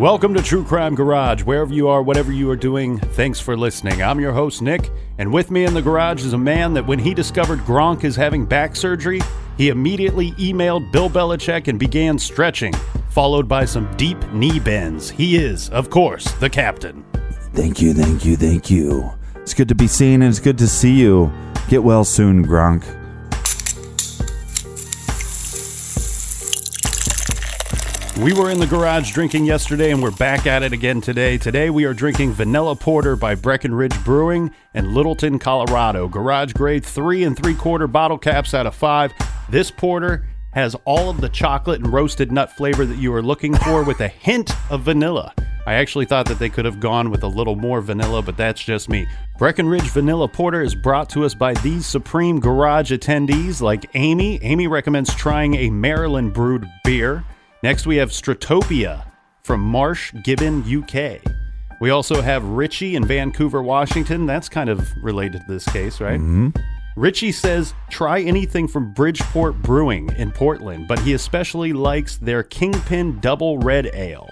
Welcome to True Crime Garage. Wherever you are, whatever you are doing, thanks for listening. I'm your host, Nick, and with me in the garage is a man that when he discovered Gronk is having back surgery, he immediately emailed Bill Belichick and began stretching, followed by some deep knee bends. He is, of course, the captain. Thank you. It's good to be seen and it's good to see you. Get well soon, Gronk. We were in the garage drinking yesterday and we're back at it again today. Today we are drinking Vanilla Porter by Breckenridge Brewing in Littleton, Colorado. Garage grade 3 3/4 bottle caps out of 5. This porter has all of the chocolate and roasted nut flavor that you are looking for with a hint of vanilla. I actually thought that they could have gone with a little more vanilla, but that's just me. Breckenridge Vanilla Porter is brought to us by these supreme garage attendees like Amy. Amy recommends trying a Maryland brewed beer. Next, we have Stratopia from Marsh Gibbon, UK. We also have Richie in Vancouver, Washington. That's kind of related to this case, right? Mm-hmm. Richie says, try anything from Bridgeport Brewing in Portland, but he especially likes their Kingpin Double Red Ale.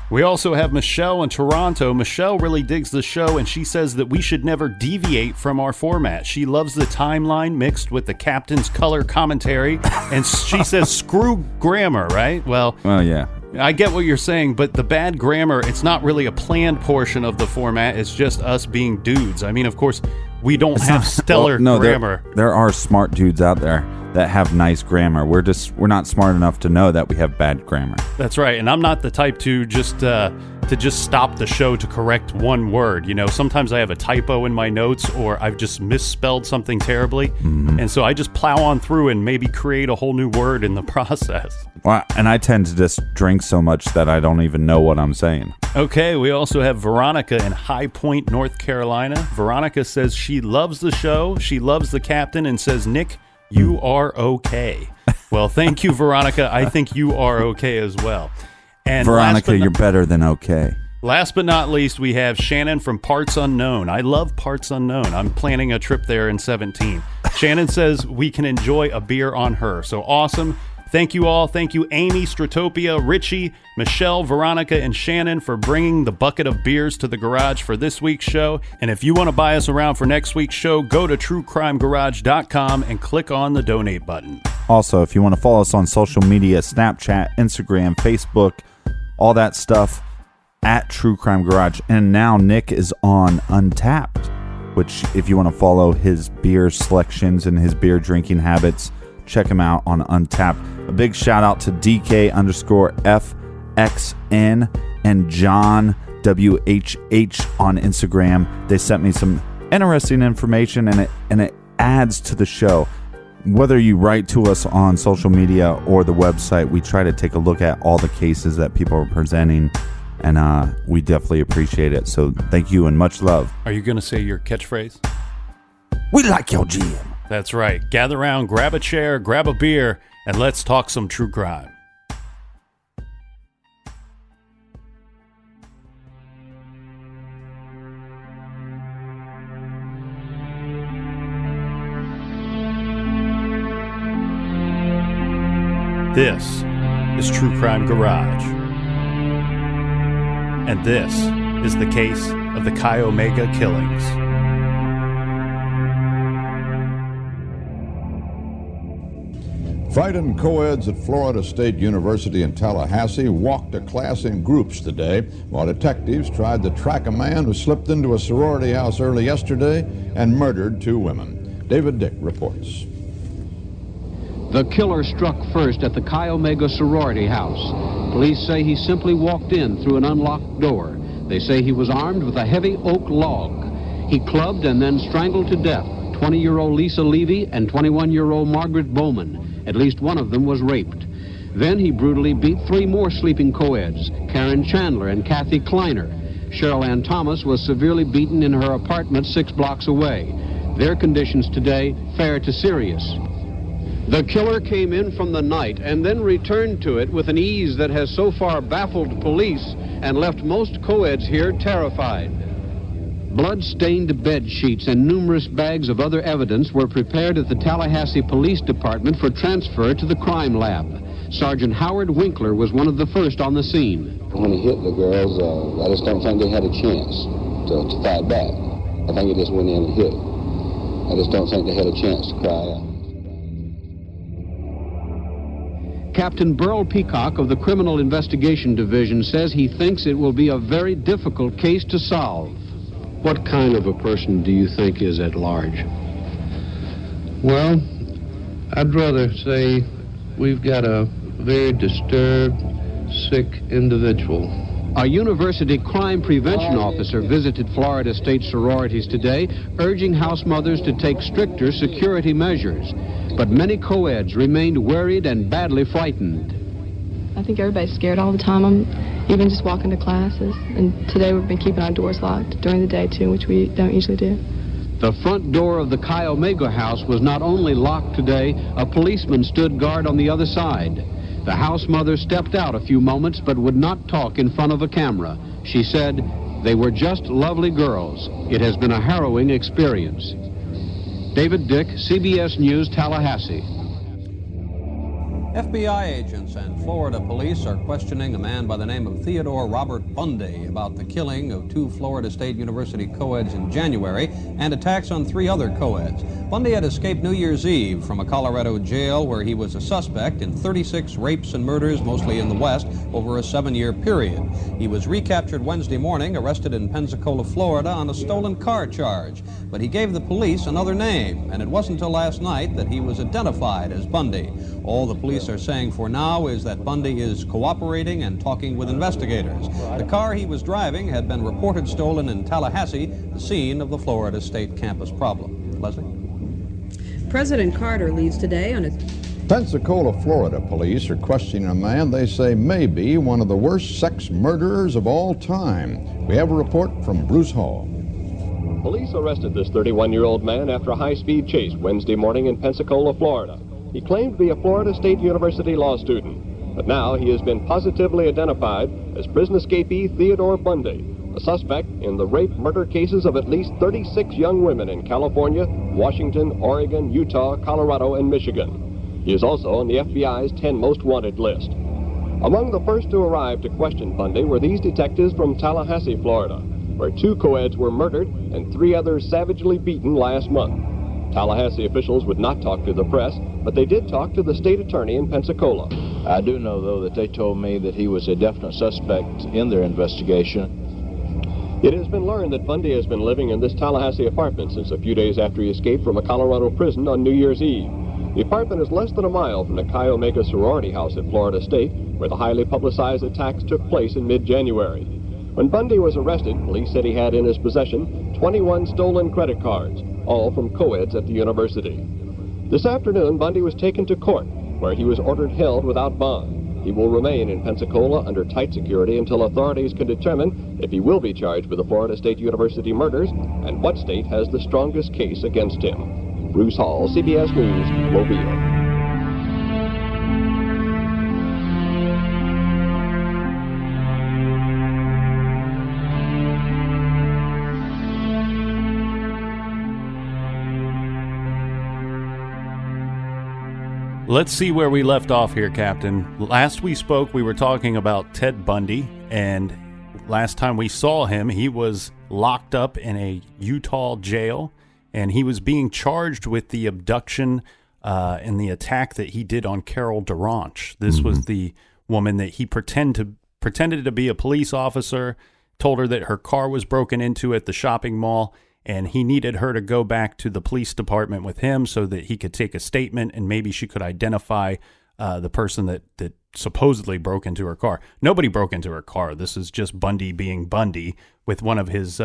We also have Michelle in Toronto. Michelle really digs the show, and she says that we should never deviate from our format. She loves the timeline mixed with the captain's color commentary, and she says, screw grammar, right? Well, yeah. I get what you're saying, but the bad grammar, it's not really a planned portion of the format. It's just us being dudes. I mean, of course, we don't have stellar grammar. There are smart dudes out there that have nice grammar. We're not smart enough to know that we have bad grammar. That's right, and I'm not the type to just stop the show to correct one word. You know, sometimes I have a typo in my notes or I've just misspelled something terribly, and so I just plow on through and maybe create a whole new word in the process. Well, and I tend to just drink so much that I don't even know what I'm saying. Okay, we also have Veronica in High Point, North Carolina. Veronica says she loves the show, she loves the captain, and says, Nick, you are okay. Well, thank you, Veronica. I think you are okay as well. And Veronica, you're better than okay. Last but not least, we have Shannon from Parts Unknown. I love Parts Unknown. I'm planning a trip there in 2017. Shannon says we can enjoy a beer on her. So awesome. Thank you all. Thank you, Amy, Stratopia, Richie, Michelle, Veronica, and Shannon for bringing the bucket of beers to the garage for this week's show. And if you want to buy us around for next week's show, go to truecrimegarage.com and click on the donate button. Also, if you want to follow us on social media, Snapchat, Instagram, Facebook, all that stuff, at True Crime Garage. And now Nick is on Untapped, which if you want to follow his beer selections and his beer drinking habits, check him out on Untapped. A big shout out to DK_FXN and John WHH on Instagram. They sent me some interesting information and it adds to the show. Whether you write to us on social media or the website, we try to take a look at all the cases that people are presenting, and we definitely appreciate it. So thank you and much love. Are you going to say your catchphrase? We like your gym. That's right. Gather around, grab a chair, grab a beer, and let's talk some true crime. This is True Crime Garage. And this is the case of the Chi Omega killings. Fighting co-eds at Florida State University in Tallahassee walked to class in groups today, while detectives tried to track a man who slipped into a sorority house early yesterday and murdered 2 women. David Dick reports. The killer struck first at the Chi Omega sorority house. Police say he simply walked in through an unlocked door. They say he was armed with a heavy oak log. He clubbed and then strangled to death 20-year-old Lisa Levy and 21-year-old Margaret Bowman. At least one of them was raped. Then he brutally beat 3 more sleeping co-eds, Karen Chandler and Kathy Kleiner. Cheryl Ann Thomas was severely beaten in her apartment 6 blocks away. Their conditions today fair to serious. The killer came in from the night and then returned to it with an ease that has so far baffled police and left most co-eds here terrified. Blood-stained bed sheets and numerous bags of other evidence were prepared at the Tallahassee Police Department for transfer to the crime lab. Sergeant Howard Winkler was one of the first on the scene. When he hit the girls, I just don't think they had a chance to fight back. I think he just went in and hit. I just don't think they had a chance to cry out. Captain Burl Peacock of the Criminal Investigation Division says he thinks it will be a very difficult case to solve. What kind of a person do you think is at large? Well, I'd rather say we've got a very disturbed, sick individual. A university crime prevention officer visited Florida State sororities today, urging house mothers to take stricter security measures. But many co-eds remained worried and badly frightened. I think everybody's scared all the time. I'm even just walking to classes. And today we've been keeping our doors locked during the day, too, which we don't usually do. The front door of the Chi Omega house was not only locked today, a policeman stood guard on the other side. The house mother stepped out a few moments but would not talk in front of a camera. She said, "They were just lovely girls. It has been a harrowing experience." David Dick, CBS News, Tallahassee. FBI agents and Florida police are questioning a man by the name of Theodore Robert Bundy about the killing of 2 Florida State University co-eds in January and attacks on 3 other co-eds. Bundy had escaped New Year's Eve from a Colorado jail where he was a suspect in 36 rapes and murders, mostly in the West, over a 7-year period. He was recaptured Wednesday morning, arrested in Pensacola, Florida, on a stolen car charge. But he gave the police another name, and it wasn't until last night that he was identified as Bundy. All the police are saying for now is that Bundy is cooperating and talking with investigators. The car he was driving had been reported stolen in Tallahassee, the scene of the Florida State campus problem. Leslie? President Carter leaves today on a... Pensacola, Florida police are questioning a man they say may be one of the worst sex murderers of all time. We have a report from Bruce Hall. Police arrested this 31-year-old man after a high-speed chase Wednesday morning in Pensacola, Florida. He claimed to be a Florida State University law student, but now he has been positively identified as prison escapee Theodore Bundy, a suspect in the rape-murder cases of at least 36 young women in California, Washington, Oregon, Utah, Colorado, and Michigan. He is also on the FBI's 10 most wanted list. Among the first to arrive to question Bundy were these detectives from Tallahassee, Florida, where 2 co-eds were murdered and 3 others savagely beaten last month. Tallahassee officials would not talk to the press, but they did talk to the state attorney in Pensacola. I do know, though, that they told me that he was a definite suspect in their investigation. It has been learned that Bundy has been living in this Tallahassee apartment since a few days after he escaped from a Colorado prison on New Year's Eve. The apartment is less than a mile from the Chi Omega sorority house at Florida State, where the highly publicized attacks took place in mid-January. When Bundy was arrested, police said he had in his possession 21 stolen credit cards, all from co-eds at the university. This afternoon, Bundy was taken to court, where he was ordered held without bond. He will remain in Pensacola under tight security until authorities can determine if he will be charged with the Florida State University murders and what state has the strongest case against him. Bruce Hall, CBS News, Mobile. Let's see where we left off here, Captain. Last we spoke, we were talking about Ted Bundy, and last time we saw him, he was locked up in a Utah jail, and he was being charged with the abduction and the attack that he did on Carol DaRonch. This was the woman that he pretended to be a police officer, told her that her car was broken into at the shopping mall, and he needed her to go back to the police department with him so that he could take a statement and maybe she could identify the person that supposedly broke into her car. Nobody broke into her car. This is just Bundy being Bundy with one of his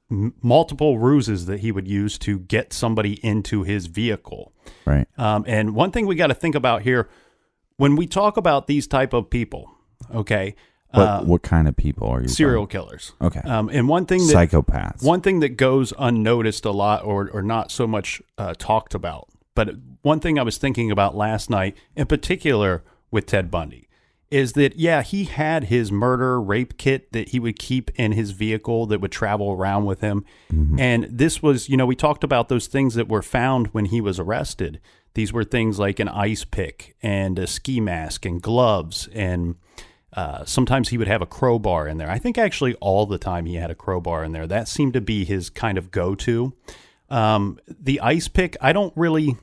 multiple ruses that he would use to get somebody into his vehicle. Right. And one thing we got to think about here, when we talk about these type of people, okay, what kind of people are you? Serial killers. Okay. And one thing that psychopaths. One thing that goes unnoticed a lot, or not so much talked about, but one thing I was thinking about last night, in particular with Ted Bundy, is that, yeah, he had his murder rape kit that he would keep in his vehicle that would travel around with him. And this was, we talked about those things that were found when he was arrested. These were things like an ice pick and a ski mask and gloves, and sometimes he would have a crowbar in there. I think actually all the time he had a crowbar in there. That seemed to be his kind of go-to. The ice pick, I always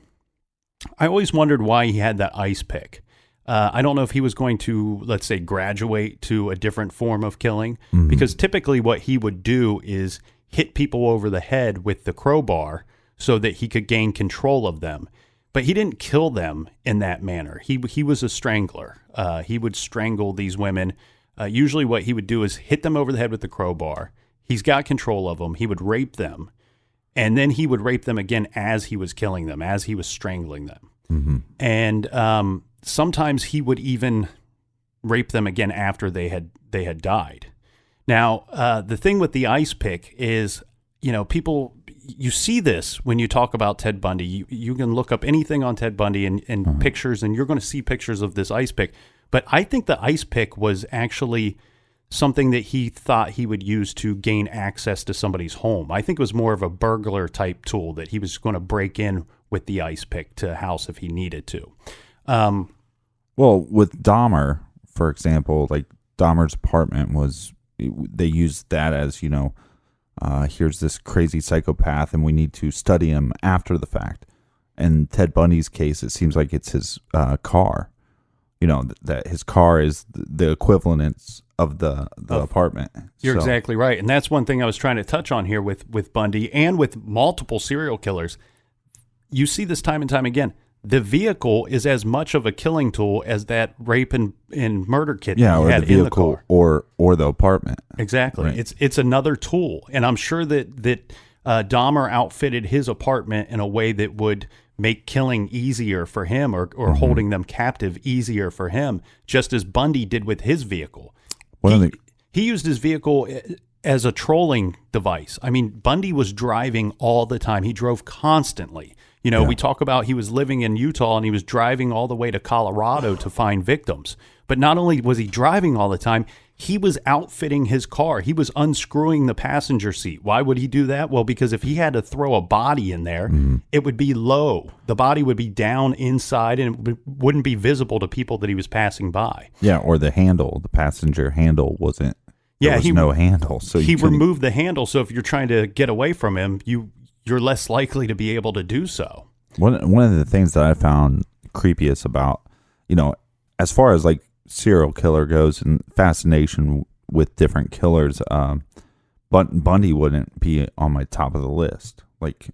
wondered why he had that ice pick. I don't know if he was going to, let's say, graduate to a different form of killing, because typically what he would do is hit people over the head with the crowbar so that he could gain control of them. But he didn't kill them in that manner. He was a strangler. He would strangle these women. Usually what he would do is hit them over the head with the crowbar. He's got control of them. He would rape them. And then he would rape them again as he was killing them, as he was strangling them. And sometimes he would even rape them again after they had died. Now, the thing with the ice pick is, people, you see this when you talk about Ted Bundy. You can look up anything on Ted Bundy and pictures, and you're going to see pictures of this ice pick. But I think the ice pick was actually something that he thought he would use to gain access to somebody's home. I think it was more of a burglar type tool that he was going to break in with the ice pick to a house if he needed to. Well, with Dahmer, for example, like Dahmer's apartment they used that as, here's this crazy psychopath and we need to study him after the fact. And Ted Bundy's case, it seems like it's his car. That his car is the equivalent of the apartment. You're exactly right. And that's one thing I was trying to touch on here with Bundy and with multiple serial killers. You see this time and time again. The vehicle is as much of a killing tool as that rape and murder kit that he had in the car. or the apartment. Exactly. Right. It's another tool. And I'm sure that Dahmer outfitted his apartment in a way that would make killing easier for him or holding them captive easier for him, just as Bundy did with his vehicle. He used his vehicle as a trolling device. I mean, Bundy was driving all the time. He drove constantly. We talk about he was living in Utah and he was driving all the way to Colorado to find victims. But not only was he driving all the time, he was outfitting his car. He was unscrewing the passenger seat. Why would he do that? Well, because if he had to throw a body in there, it would be low. The body would be down inside and it wouldn't be visible to people that he was passing by. Yeah, or the passenger handle wasn't. There was no handle. So he removed the handle. So if you're trying to get away from him, you're less likely to be able to do so. One of the things that I found creepiest about, as far as like serial killer goes and fascination with different killers, Bundy wouldn't be on my top of the list. Like,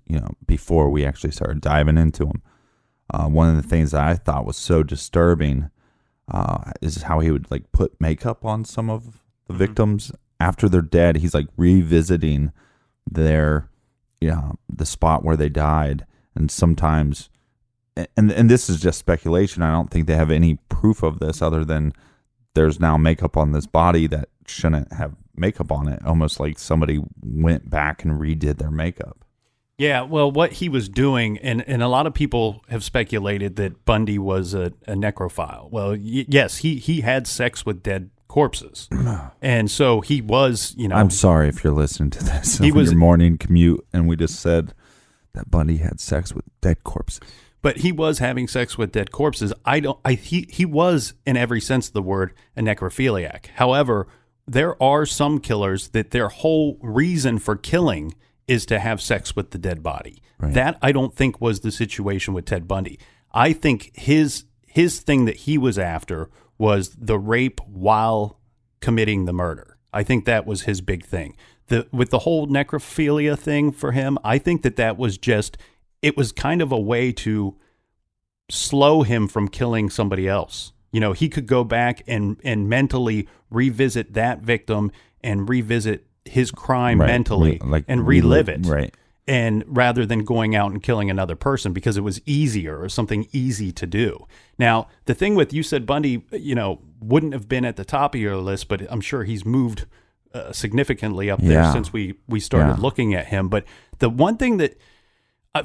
before we actually started diving into him. One of the things that I thought was so disturbing is how he would like put makeup on some of the victims after they're dead. He's like revisiting the spot where they died, and sometimes, and this is just speculation. I don't think they have any proof of this other than there's now makeup on this body that shouldn't have makeup on it. Almost like somebody went back and redid their makeup. Yeah, well, what he was doing, and a lot of people have speculated that Bundy was a necrophile. Well, yes, he had sex with dead corpses. And so he was, I'm sorry if you're listening to this. He was your morning commute, and we just said that Bundy had sex with dead corpses. But he was having sex with dead corpses. He was, in every sense of the word, a necrophiliac. However, there are some killers that their whole reason for killing is to have sex with the dead body. Right. That I don't think was the situation with Ted Bundy. I think his thing that he was after was the rape while committing the murder. I think that was his big thing. With the whole necrophilia thing for him, I think that was just, it was kind of a way to slow him from killing somebody else. He could go back and mentally revisit that victim and revisit his crime mentally and relive it. Right. And rather than going out and killing another person because it was easier or something easy to do. Now, the thing with, you said Bundy, wouldn't have been at the top of your list, but I'm sure he's moved significantly up there since we started looking at him. But the one thing that,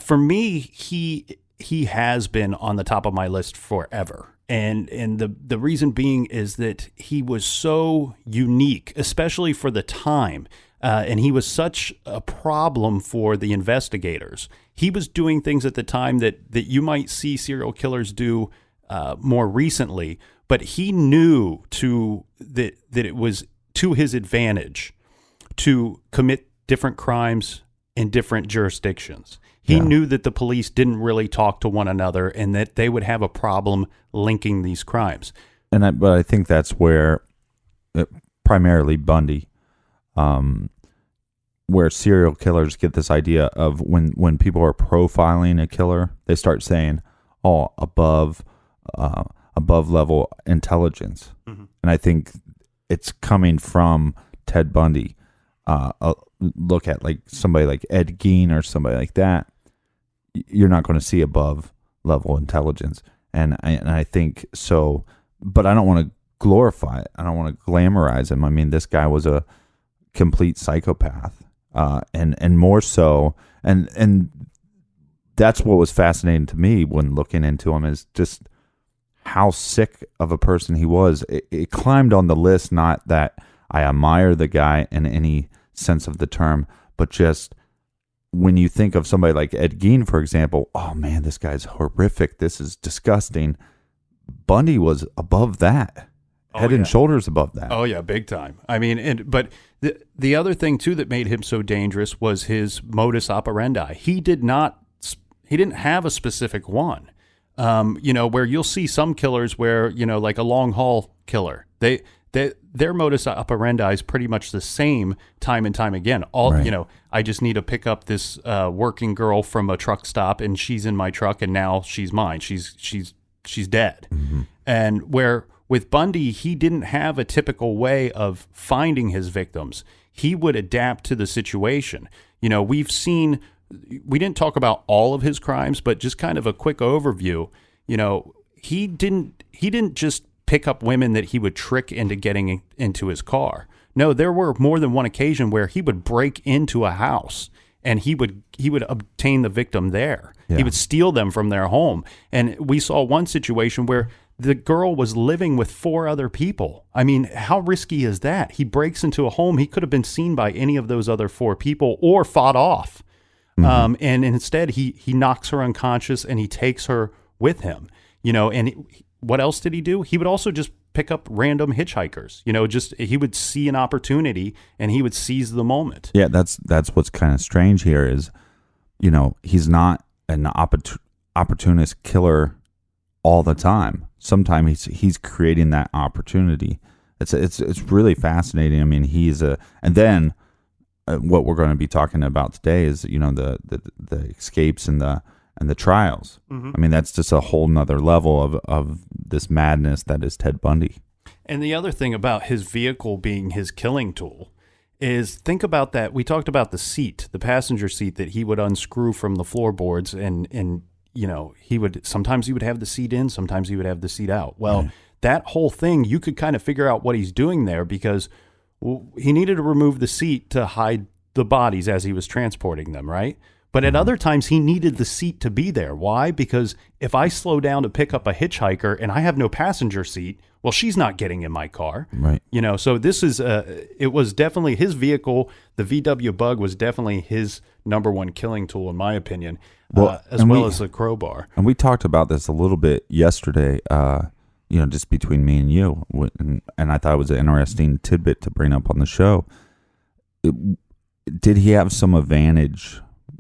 for me, he has been on the top of my list forever. And the reason being is that he was so unique, especially for the time. And he was such a problem for the investigators. He was doing things at the time that you might see serial killers do more recently, but he knew that it was to his advantage to commit different crimes in different jurisdictions. He knew that the police didn't really talk to one another and that they would have a problem linking these crimes. But I think that's where primarily Bundy, where serial killers get this idea of when people are profiling a killer, they start saying, "Oh, above level intelligence," and I think it's coming from Ted Bundy. Look at like somebody like Ed Gein or somebody like that. You're not going to see above level intelligence, and I think so. But I don't want to glorify it. I don't want to glamorize him. I mean, this guy was a complete psychopath, and more so, and that's what was fascinating to me when looking into him, is just how sick of a person he was. It climbed on the list, not that I admire the guy in any sense of the term, but just when you think of somebody like Ed Gein, for example, oh man, this guy's horrific. This is disgusting. Bundy was above that, head and shoulders above that. Oh yeah, big time. I mean, but the other thing too that made him so dangerous was his modus operandi. He didn't have a specific one. Where you'll see some killers where, like a long haul killer, their modus operandi is pretty much the same time and time again. I just need to pick up this working girl from a truck stop, and she's in my truck, and now she's mine. She's dead. Mm-hmm. And where with Bundy, he didn't have a typical way of finding his victims. He would adapt to the situation. We didn't talk about all of his crimes, but just kind of a quick overview. He didn't just pick up women that he would trick into getting into his car. No, there were more than one occasion where he would break into a house and he would obtain the victim there. Yeah. He would steal them from their home. And we saw one situation where the girl was living with 4 other people. I mean, how risky is that? He breaks into a home. He could have been seen by any of those other 4 people or fought off. Mm-hmm. And instead he knocks her unconscious and he takes her with him, what else did he do? He would also just pick up random hitchhikers, he would see an opportunity and he would seize the moment. Yeah. That's what's kind of strange here is, he's not an opportunist killer all the time. Sometimes he's creating that opportunity. It's really fascinating. I mean, and then what we're going to be talking about today is, the escapes and the trials. Mm-hmm. I mean, that's just a whole nother level of this madness that is Ted Bundy. And the other thing about his vehicle being his killing tool is, think about that. We talked about the passenger seat that he would unscrew from the floorboards, and sometimes he would have the seat in, sometimes he would have the seat out. Well, that whole thing, you could kind of figure out what he's doing there, because he needed to remove the seat to hide the bodies as he was transporting them, right? But at other times, he needed the seat to be there. Why? Because if I slow down to pick up a hitchhiker and I have no passenger seat, well, she's not getting in my car. Right. So this is, it was definitely his vehicle. The VW Bug was definitely his number one killing tool, in my opinion, as the crowbar. And we talked about this a little bit yesterday, just between me and you. And I thought it was an interesting tidbit to bring up on the show. Did he have some advantage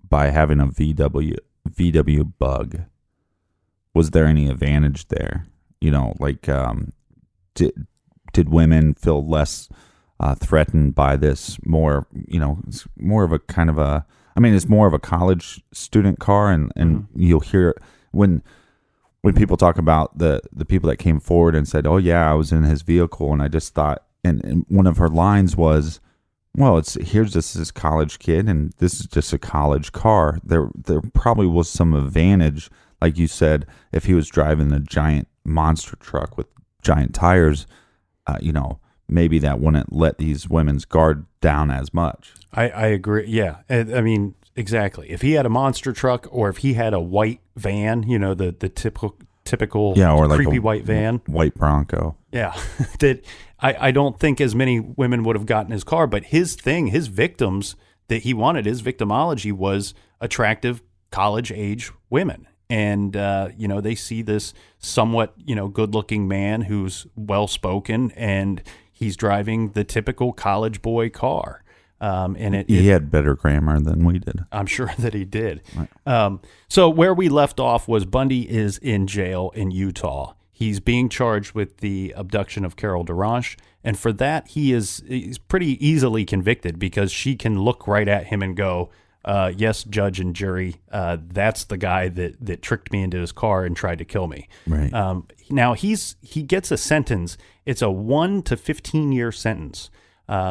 by having a VW Bug? Was there any advantage there? Did women feel less threatened by this? More, it's more of a kind of a. I mean, it's more of a college student car, and mm-hmm. You'll hear when people talk about the people that came forward and said, "Oh yeah, I was in his vehicle," and I just thought, and one of her lines was, well, here's this college kid, and this is just a college car. There probably was some advantage, like you said, if he was driving a giant monster truck with giant tires, maybe that wouldn't let these women's guard down as much. I agree. Yeah, I mean, exactly. If he had a monster truck, or if he had a white van, the typical or like creepy a white van. White Bronco. Yeah. That I don't think as many women would have gotten his car, but his victims that he wanted, his victimology was attractive college-age women. And, they see this somewhat, good-looking man who's well-spoken, and he's driving the typical college boy car. And he had better grammar than we did. I'm sure that he did. Right. So where we left off was Bundy is in jail in Utah. He's being charged with the abduction of Carol DaRonch, and for that he's pretty easily convicted because she can look right at him and go, yes, judge and jury, that's the guy that tricked me into his car and tried to kill me. Right. Now he gets a sentence. It's a 1 to 15 year sentence.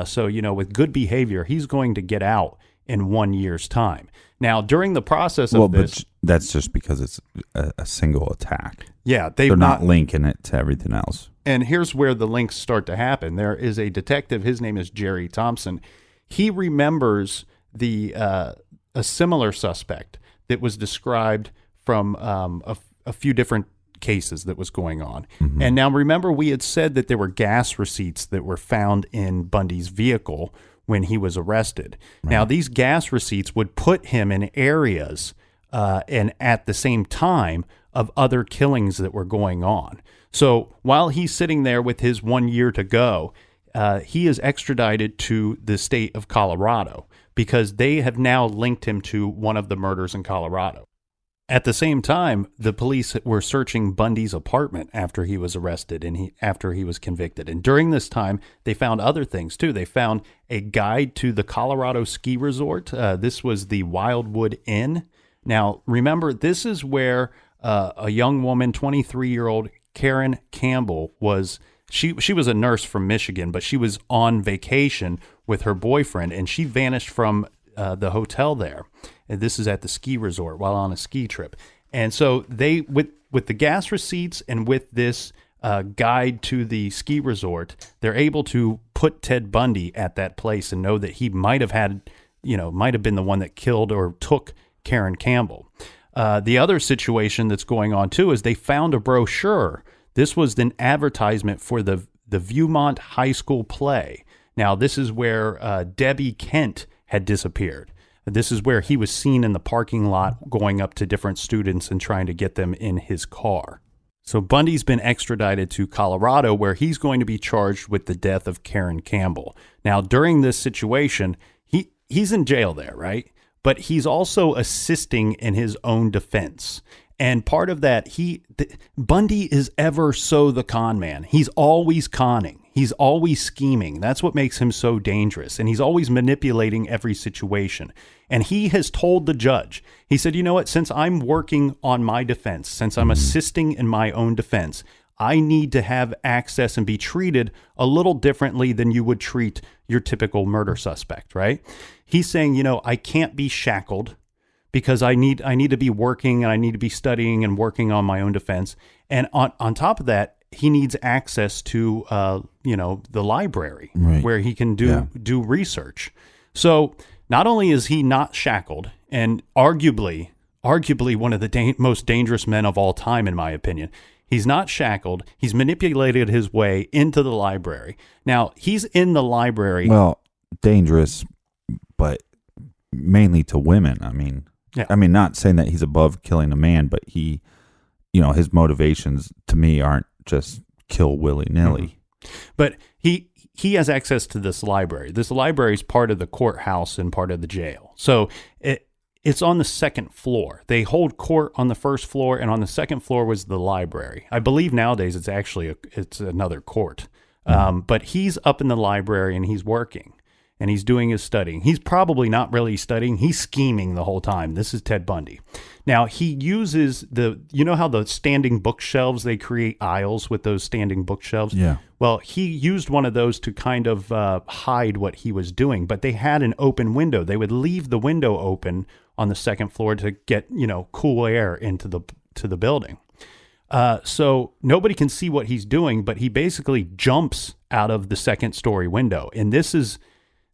So, with good behavior, he's going to get out in 1 year's time. Now, during the process of this... but that's just because it's a single attack. Yeah. They're not linking it to everything else. And here's where the links start to happen. There is a detective, his name is Jerry Thompson. He remembers a similar suspect that was described from a few different cases that was going on. Mm-hmm. And now remember, we had said that there were gas receipts that were found in Bundy's vehicle when he was arrested. Right. Now, these gas receipts would put him in areas and at the same time of other killings that were going on. So while he's sitting there with his 1 year to go, he is extradited to the state of Colorado because they have now linked him to one of the murders in Colorado. At the same time, the police were searching Bundy's apartment after he was arrested and after he was convicted. And during this time, they found other things too. They found a guide to the Colorado ski resort. This was the Wildwood Inn. Now, remember, this is where a young woman, 23-year-old Karen Campbell, was. She was a nurse from Michigan, but she was on vacation with her boyfriend, and she vanished from the hotel there. And this is at the ski resort while on a ski trip. And so they, with the gas receipts and with this guide to the ski resort, they're able to put Ted Bundy at that place and know that he might have been the one that killed or took Karen Campbell. The other situation that's going on too is they found a brochure. This was an advertisement for the Viewmont High School play. Now, this is where Debbie Kent had disappeared. This is where he was seen in the parking lot going up to different students and trying to get them in his car. So Bundy's been extradited to Colorado, where he's going to be charged with the death of Karen Campbell. Now, during this situation, he's in jail there, right? But he's also assisting in his own defense. And part of that, Bundy is ever so the con man. He's always conning. He's always scheming. That's what makes him so dangerous. And he's always manipulating every situation. And he has told the judge, he said, you know what, since I'm working on my defense, since I'm assisting in my own defense, I need to have access and be treated a little differently than you would treat your typical murder suspect, right? He's saying, I can't be shackled because I need to be working and I need to be studying and working on my own defense. And on top of that, he needs access to, the library, right, where he can do research. So not only is he not shackled, and arguably one of the most dangerous men of all time, in my opinion, he's not shackled. He's manipulated his way into the library. Now, he's in the library. Well, dangerous, but mainly to women. I mean, not saying that he's above killing a man, but he, his motivations to me aren't just kill willy-nilly. Mm-hmm. But he has access to this library. This library is part of the courthouse and part of the jail. So it's on the second floor. They hold court on the first floor, and on the second floor was the library. I believe nowadays it's another court. But he's up in the library and he's working. And he's doing his studying. He's probably not really studying. He's scheming the whole time. This is Ted Bundy. Now, he uses how the standing bookshelves, they create aisles with those standing bookshelves? Yeah. Well, he used one of those to kind of hide what he was doing, but they had an open window. They would leave the window open on the second floor to get, cool air into the building. So nobody can see what he's doing, but he basically jumps out of the second story window. And this is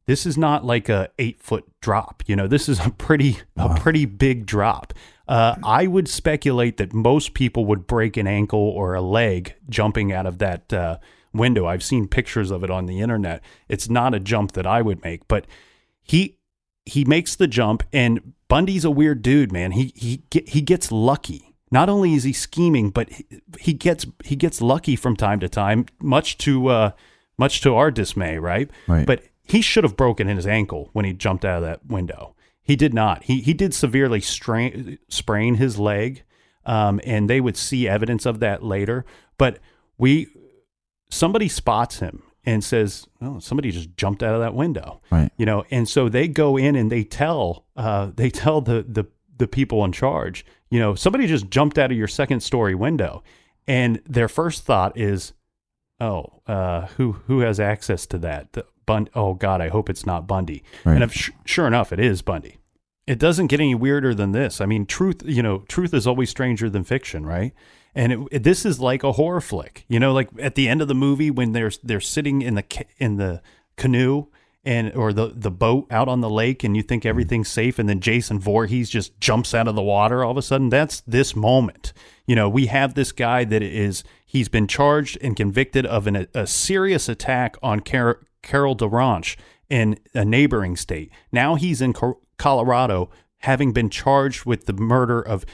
this is not like a 8-foot drop. This is a pretty big drop. I would speculate that most people would break an ankle or a leg jumping out of that window. I've seen pictures of it on the internet. It's not a jump that I would make, but he makes the jump, and Bundy's a weird dude, man. He gets lucky. Not only is he scheming, but he gets lucky from time to time, much to our dismay, right? Right. But he should have broken his ankle when he jumped out of that window. He did not. He did severely sprain his leg, and they would see evidence of that later. But somebody spots him and says, "Oh, somebody just jumped out of that window." Right. And so they go in and they tell the people in charge, somebody just jumped out of your second story window, and their first thought is, who has access to that? Oh God, I hope it's not Bundy. Right. And sure enough, it is Bundy. It doesn't get any weirder than this. I mean, truth is always stranger than fiction, right? And this is like a horror flick, like at the end of the movie when they're sitting in the canoe or the boat out on the lake, and you think everything's safe, and then Jason Voorhees just jumps out of the water all of a sudden. That's this moment. We have this guy he's been charged and convicted of a serious attack on Carol DaRonch in a neighboring state. Now he's in Colorado, having been charged with the murder of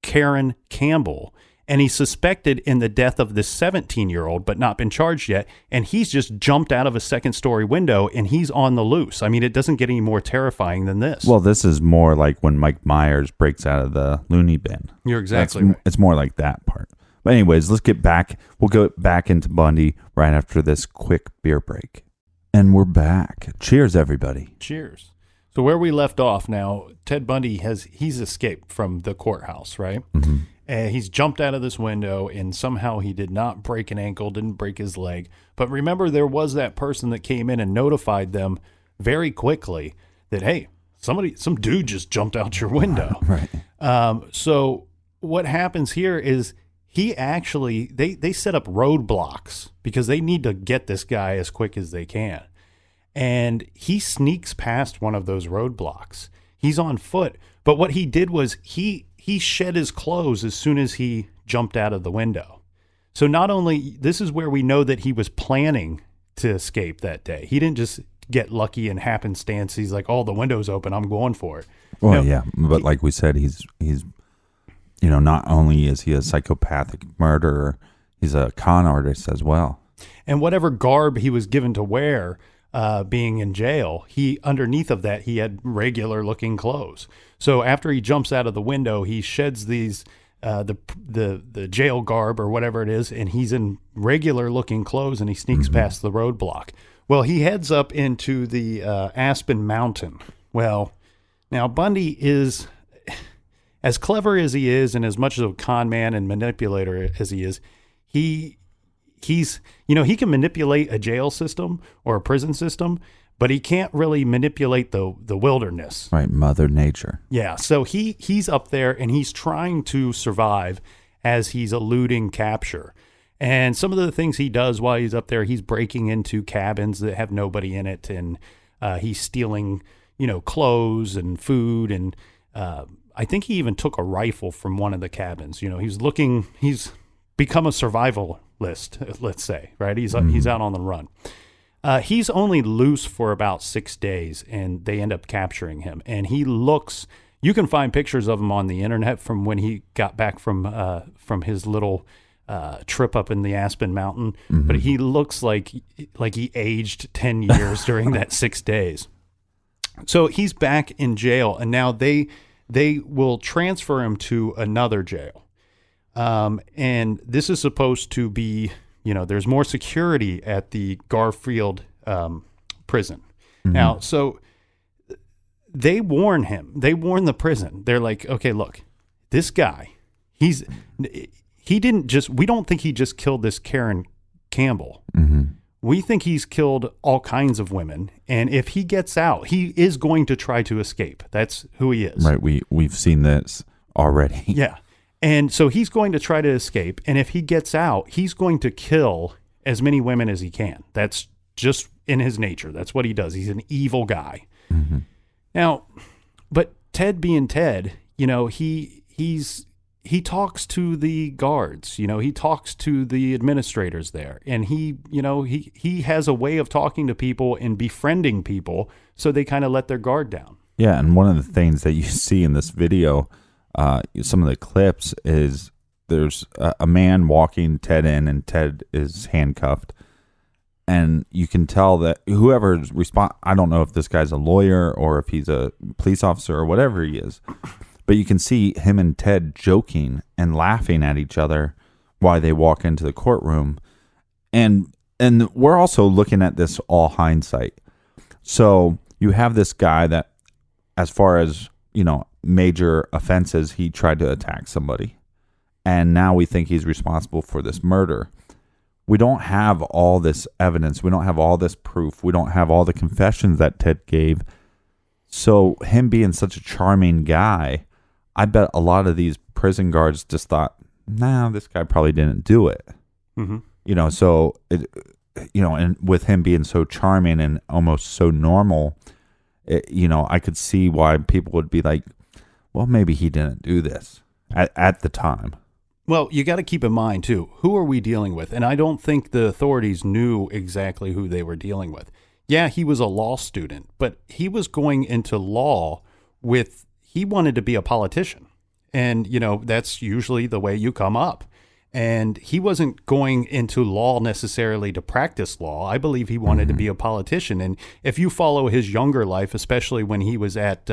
Karen Campbell, and he's suspected in the death of this 17-year-old, but not been charged yet. And he's just jumped out of a second-story window, and he's on the loose. I mean, it doesn't get any more terrifying than this. Well, this is more like when Mike Myers breaks out of the loony bin. You're exactly right. It's more like that part. But anyways, let's get back. We'll go back into Bundy right after this quick beer break. And we're back. Cheers, everybody. Cheers. So where we left off now, Ted Bundy he's escaped from the courthouse, right? Mm-hmm. And he's jumped out of this window, and somehow he did not break an ankle, didn't break his leg. But remember, there was that person that came in and notified them very quickly that, hey, some dude just jumped out your window. Right. So what happens here is he actually, they set up roadblocks because they need to get this guy as quick as they can. And he sneaks past one of those roadblocks. He's on foot. But what he did was he shed his clothes as soon as he jumped out of the window. So not only, this is where we know that he was planning to escape that day. He didn't just get lucky and happenstance. He's like, the window's open, I'm going for it. Well, yeah, but like we said, he's not only is he a psychopathic murderer, he's a con artist as well. And whatever garb he was given to wear, being in jail, underneath of that, he had regular looking clothes. So after he jumps out of the window, he sheds these, the jail garb or whatever it is, and he's in regular looking clothes, and he sneaks past the roadblock. Well, he heads up into the Aspen Mountain. Well, now Bundy is, as clever as he is, and as much of a con man and manipulator as he is, he can manipulate a jail system or a prison system, but he can't really manipulate the wilderness. Right, Mother Nature. Yeah, so he's up there, and he's trying to survive as he's eluding capture. And some of the things he does while he's up there, he's breaking into cabins that have nobody in it, and he's stealing, clothes and food, and I think he even took a rifle from one of the cabins. He's become a survivalist, let's say, right? He's out on the run. He's only loose for about 6 days, and they end up capturing him. And you can find pictures of him on the internet from when he got back from his little trip up in the Aspen Mountain. Mm-hmm. But he looks like he aged 10 years during that 6 days. So he's back in jail, and now they will transfer him to another jail. And this is supposed to be, there's more security at the Garfield prison. Mm-hmm. Now, so they warn him. They warn the prison. They're like, okay, look, this guy, we don't think he just killed this Karen Campbell. Mm-hmm. We think he's killed all kinds of women. And if he gets out, he is going to try to escape. That's who he is. Right. We've seen this already. Yeah. And so he's going to try to escape. And if he gets out, he's going to kill as many women as he can. That's just in his nature. That's what he does. He's an evil guy. Mm-hmm. Now, but Ted being Ted, he talks to the guards, he talks to the administrators there, and he has a way of talking to people and befriending people, so they kind of let their guard down. Yeah, and one of the things that you see in this video, some of the clips, is there's a man walking Ted in, and Ted is handcuffed. And you can tell that whoever's I don't know if this guy's a lawyer or if he's a police officer or whatever he is, but you can see him and Ted joking and laughing at each other while they walk into the courtroom. And we're also looking at this all hindsight. So you have this guy that, as far as, major offenses, he tried to attack somebody. And now we think he's responsible for this murder. We don't have all this evidence. We don't have all this proof. We don't have all the confessions that Ted gave. So him being such a charming guy, I bet a lot of these prison guards just thought, nah, this guy probably didn't do it. Mm-hmm. So, and with him being so charming and almost so normal, I could see why people would be like, well, maybe he didn't do this at the time. Well, you got to keep in mind, too, who are we dealing with? And I don't think the authorities knew exactly who they were dealing with. Yeah, he was a law student, but he was going into law he wanted to be a politician. And, that's usually the way you come up. And he wasn't going into law necessarily to practice law. I believe he wanted to be a politician. And if you follow his younger life, especially when he was at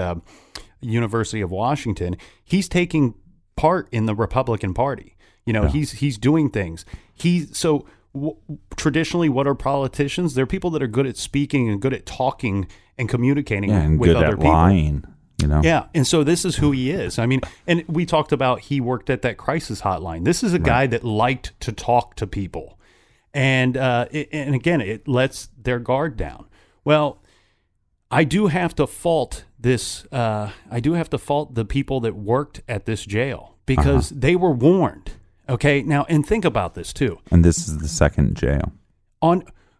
University of Washington, he's taking part in the Republican Party. He's doing things. Traditionally, what are politicians? They're people that are good at speaking and good at talking and communicating and with good other at people. Lying, Yeah, and so this is who he is. I mean, and we talked about he worked at that crisis hotline. This is a guy that liked to talk to people, and again, it lets their guard down. Well, I do have to fault this. I do have to fault the people that worked at this jail because they were warned. Okay, now and think about this too. And this is the second jail.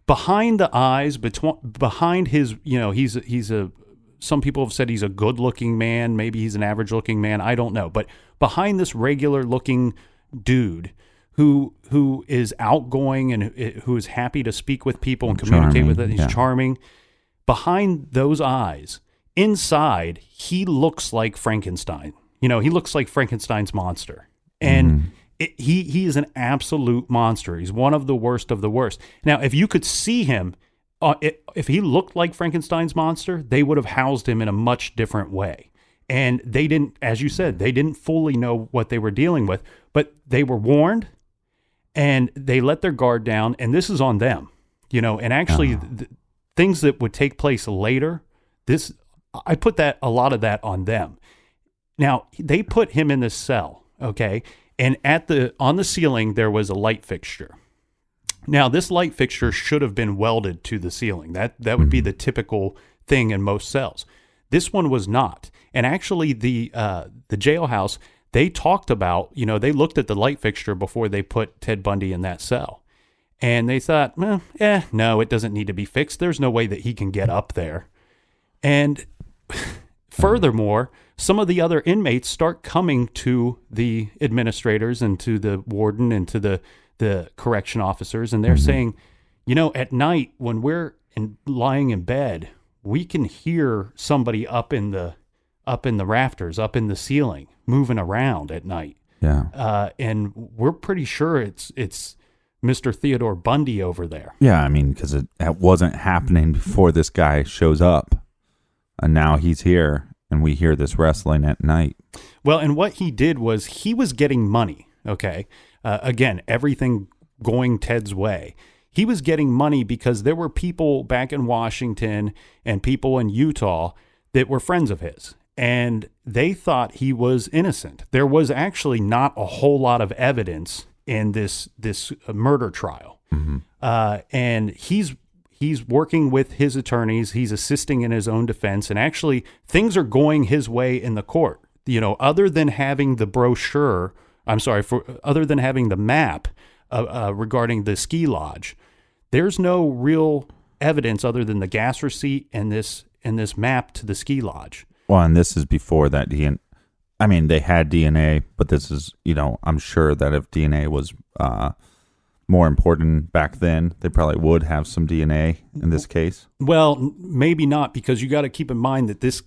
Behind the eyes, behind his, he's a. Some people have said he's a good-looking man. Maybe he's an average-looking man. I don't know, but behind this regular-looking dude who is outgoing and who is happy to speak with people and communicate with it, he's charming. Behind those eyes, inside, he looks like Frankenstein. He looks like Frankenstein's monster. And he is an absolute monster. He's one of the worst of the worst. Now, if you could see him, if he looked like Frankenstein's monster, they would have housed him in a much different way. And they didn't, as you said, they didn't fully know what they were dealing with, but they were warned and they let their guard down. And this is on them, and actually things that would take place later, I put a lot of that on them. Now they put him in this cell. Okay. And on the ceiling, there was a light fixture. Now, this light fixture should have been welded to the ceiling. That would be the typical thing in most cells. This one was not. And actually, the jailhouse, they talked about, they looked at the light fixture before they put Ted Bundy in that cell. And they thought, no, it doesn't need to be fixed. There's no way that he can get up there. And furthermore, some of the other inmates start coming to the administrators and to the warden and to the correction officers, and they're saying, at night when we're lying in bed, we can hear somebody up in the rafters, up in the ceiling, moving around at night. Yeah. And we're pretty sure it's Mr. Theodore Bundy over there. Yeah, I mean, because it wasn't happening before this guy shows up, and now he's here, and we hear this wrestling at night. Well, and what he did was he was getting money. Okay. Again, everything going Ted's way. He was getting money because there were people back in Washington and people in Utah that were friends of his, and they thought he was innocent. There was actually not a whole lot of evidence in this murder trial. And he's working with his attorneys. He's assisting in his own defense, and actually things are going his way in the court. Other than having the brochure, other than having the map regarding the ski lodge, there's no real evidence other than the gas receipt and this map to the ski lodge. Well, and this is before that DNA. I mean, they had DNA, but this is, I'm sure that if DNA was more important back then, they probably would have some DNA in this case. Well, maybe not, because you got to keep in mind that this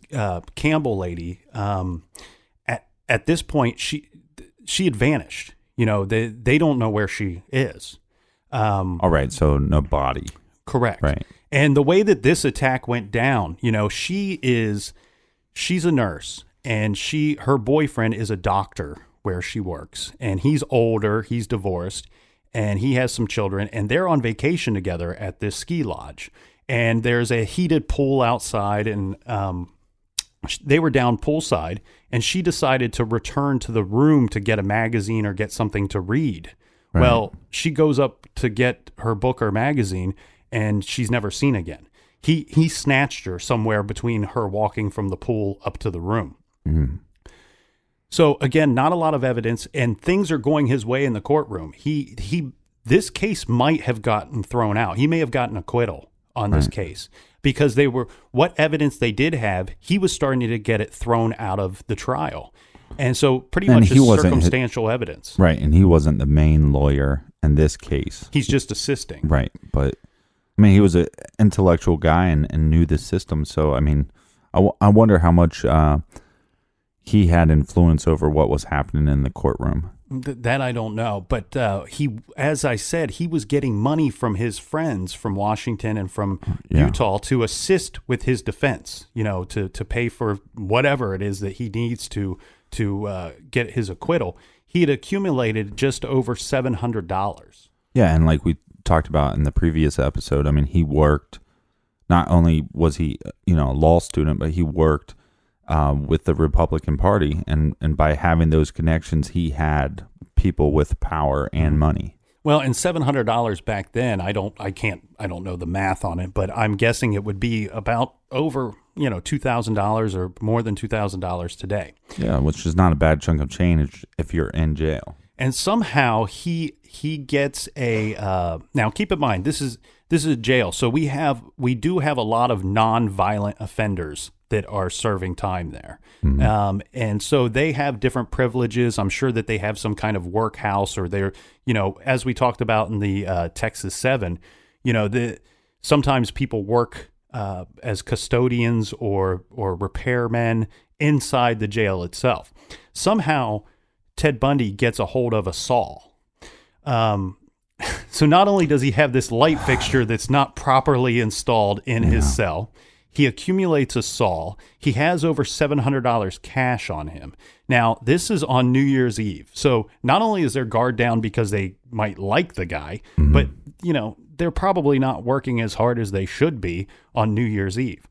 Campbell lady, at this point, she had vanished. They don't know where she is. All right, so no body. Correct. Right. And the way that this attack went down, she's a nurse, and her boyfriend is a doctor where she works, and he's older, he's divorced, and he has some children, and they're on vacation together at this ski lodge. And there's a heated pool outside, and they were down poolside, and she decided to return to the room to get a magazine or get something to read. Right. Well, she goes up to get her book or magazine, and she's never seen again. He snatched her somewhere between her walking from the pool up to the room. Mm-hmm. So again, not a lot of evidence, and things are going his way in the courtroom. This case might have gotten thrown out. He may have gotten acquittal on this case, because what evidence they did have, he was starting to get it thrown out of the trial. And so pretty much it's circumstantial evidence. Right, and he wasn't the main lawyer in this case. He's just assisting. Right, but I mean, he was an intellectual guy and knew the system. So, I mean, I wonder how much he had influence over what was happening in the courtroom. That I don't know. But as I said, he was getting money from his friends from Washington and from Utah to assist with his defense, to pay for whatever it is that he needs to get his acquittal. He had accumulated just over $700. Yeah, and like we talked about in the previous episode, I mean, he worked, not only was he, a law student, but he worked with the Republican Party, and by having those connections, he had people with power and money. Well, and $700 back then, I don't know the math on it, but I'm guessing it would be about over, $2,000 or more than $2,000 today. Yeah, which is not a bad chunk of change if you're in jail. And somehow he gets a now keep in mind this is a jail, so we do have a lot of non-violent offenders that are serving time there. Mm-hmm. And so they have different privileges. I'm sure that they have some kind of workhouse, or they're, as we talked about in the Texas 7, sometimes people work as custodians or repairmen inside the jail itself. Somehow Ted Bundy gets a hold of a saw. So not only does he have this light fixture that's not properly installed in his cell, he accumulates a saw. He has over $700 cash on him. Now, this is on New Year's Eve. So not only is their guard down because they might like the guy, but, they're probably not working as hard as they should be on New Year's Eve.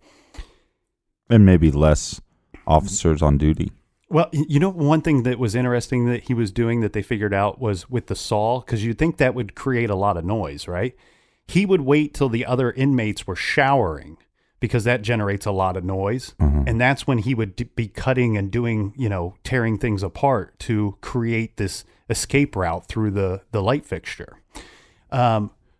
And maybe less officers on duty. Well, one thing that was interesting that he was doing that they figured out was with the saw, because you'd think that would create a lot of noise, right? He would wait till the other inmates were showering, because that generates a lot of noise. Mm-hmm. And that's when he would be cutting and doing, tearing things apart to create this escape route through the light fixture.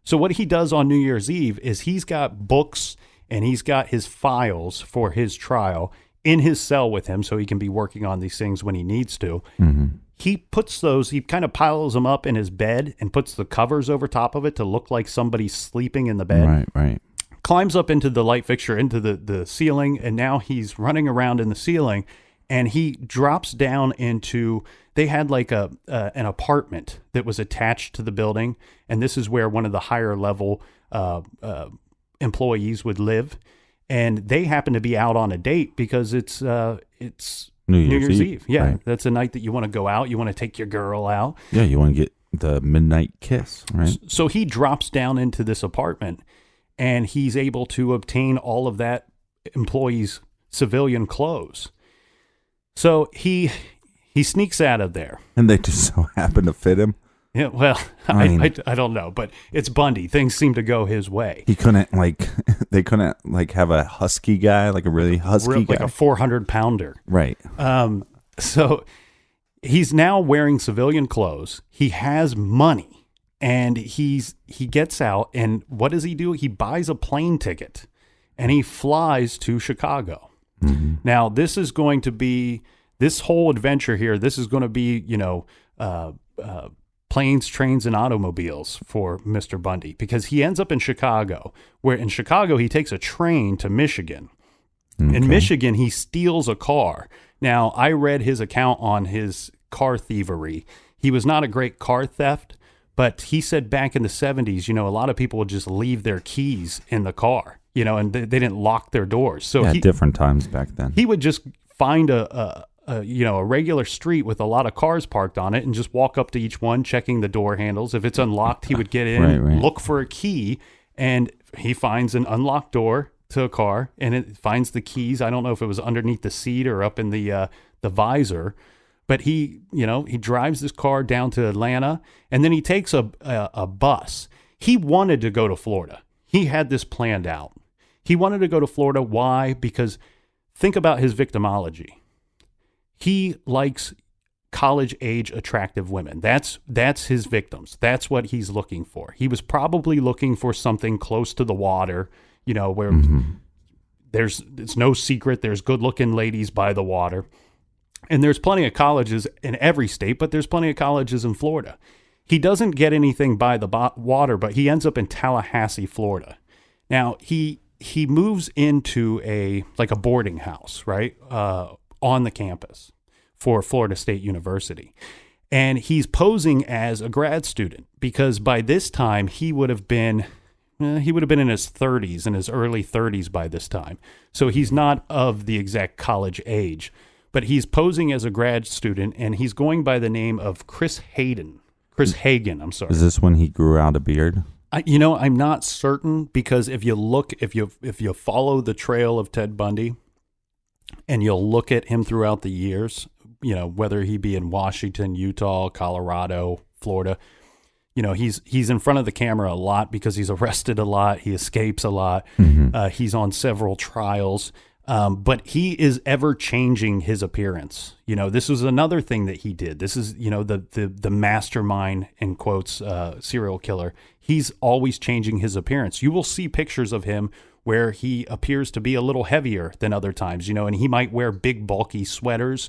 So what he does on New Year's Eve is he's got books and he's got his files for his trial in his cell with him, so he can be working on these things when he needs to. Mm-hmm. He kind of piles them up in his bed and puts the covers over top of it to look like somebody's sleeping in the bed. Right. Climbs up into the light fixture, into the ceiling, and now he's running around in the ceiling, and he drops down into, they had like an apartment that was attached to the building, and this is where one of the higher level employees would live, and they happen to be out on a date because it's New Year's Eve. Yeah, right. That's a night that you want to go out, you want to take your girl out. Yeah, you want to get the midnight kiss, right? So he drops down into this apartment, and he's able to obtain all of that employee's civilian clothes. So he sneaks out of there. And they just so happen to fit him? Yeah, well, I don't know, but it's Bundy. Things seem to go his way. He couldn't, they couldn't, have a husky guy, like a really husky guy? Like a 400-pounder. Right. So he's now wearing civilian clothes. He has money. And he gets out, and what does he do? He buys a plane ticket, and he flies to Chicago. Mm-hmm. Now, this is going to be, this whole adventure here, this is going to be, planes, trains, and automobiles for Mr. Bundy, because he ends up in Chicago, where in Chicago he takes a train to Michigan. Okay. In Michigan, he steals a car. Now, I read his account on his car thievery. He was not a great car theft, but he said back in the 70s, a lot of people would just leave their keys in the car, and they didn't lock their doors. So different times back then. He would just find a regular street with a lot of cars parked on it and just walk up to each one, checking the door handles. If it's unlocked, he would get in, look for a key, and he finds an unlocked door to a car, and it finds the keys. I don't know if it was underneath the seat or up in the visor, but he drives this car down to Atlanta, and then he takes a bus. He wanted to go to Florida. He had this planned out. He wanted to go to Florida. Why? Because think about his victimology. He likes college-age attractive women. That's his victims. That's what he's looking for. He was probably looking for something close to the water, where it's no secret there's good-looking ladies by the water. And there's plenty of colleges in every state, but there's plenty of colleges in Florida. He doesn't get anything by the water, but he ends up in Tallahassee, Florida. Now, he moves into a boarding house, right, on the campus for Florida State University. And he's posing as a grad student because by this time he would have been in his 30s, in his early 30s by this time. So he's not of the exact college age, but he's posing as a grad student, and he's going by the name of Chris Hagen, I'm sorry. Is this when he grew out a beard? I'm not certain, because if you follow the trail of Ted Bundy and you'll look at him throughout the years, whether he be in Washington, Utah, Colorado, Florida, he's in front of the camera a lot because he's arrested a lot. He escapes a lot. Mm-hmm. He's on several trials. But he is ever changing his appearance. This was another thing that he did. This is, the mastermind, in quotes, serial killer. He's always changing his appearance. You will see pictures of him where he appears to be a little heavier than other times, and he might wear big, bulky sweaters.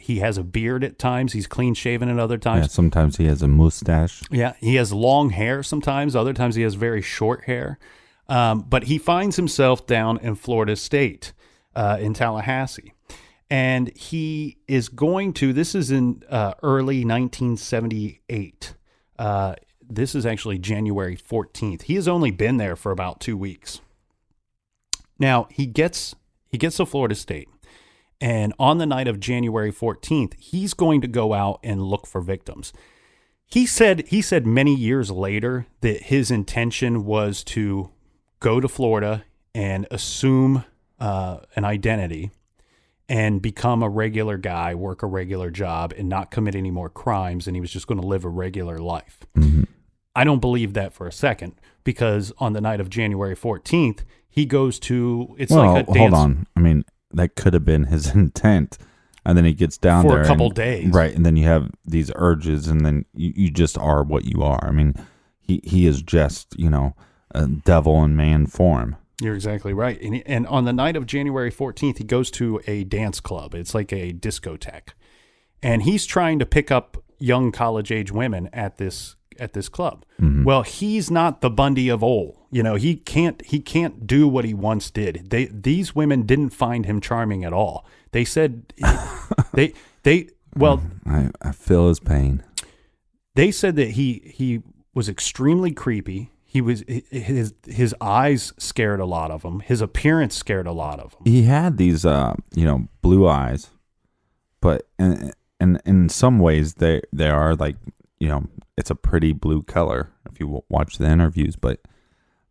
He has a beard at times. He's clean shaven at other times. Yeah, sometimes he has a mustache. Yeah, he has long hair sometimes. Other times he has very short hair. But he finds himself down in Florida State, in Tallahassee. And he is going to, this is in early 1978. This is actually January 14th. He has only been there for about 2 weeks. Now, he gets to Florida State. And on the night of January 14th, he's going to go out and look for victims. He said many years later that his intention was to go to Florida and assume an identity and become a regular guy, work a regular job, and not commit any more crimes, and he was just going to live a regular life. Mm-hmm. I don't believe that for a second, because on the night of January 14th, he goes to, like a dance. Hold on. I mean, that could have been his intent, and then he gets down for there a couple days. Right, and then you have these urges, and then you just are what you are. I mean, he is just, a devil in man form. You're exactly right. And on the night of January 14th, he goes to a dance club. It's like a discotheque. And he's trying to pick up young college-age women at this club. Mm-hmm. Well, he's not the Bundy of old. He can't do what he once did. These women didn't find him charming at all. They said I feel his pain. They said that he was extremely creepy. He was his eyes scared a lot of them. His appearance scared a lot of them. He had these blue eyes, but in some ways they are like, it's a pretty blue color if you watch the interviews. But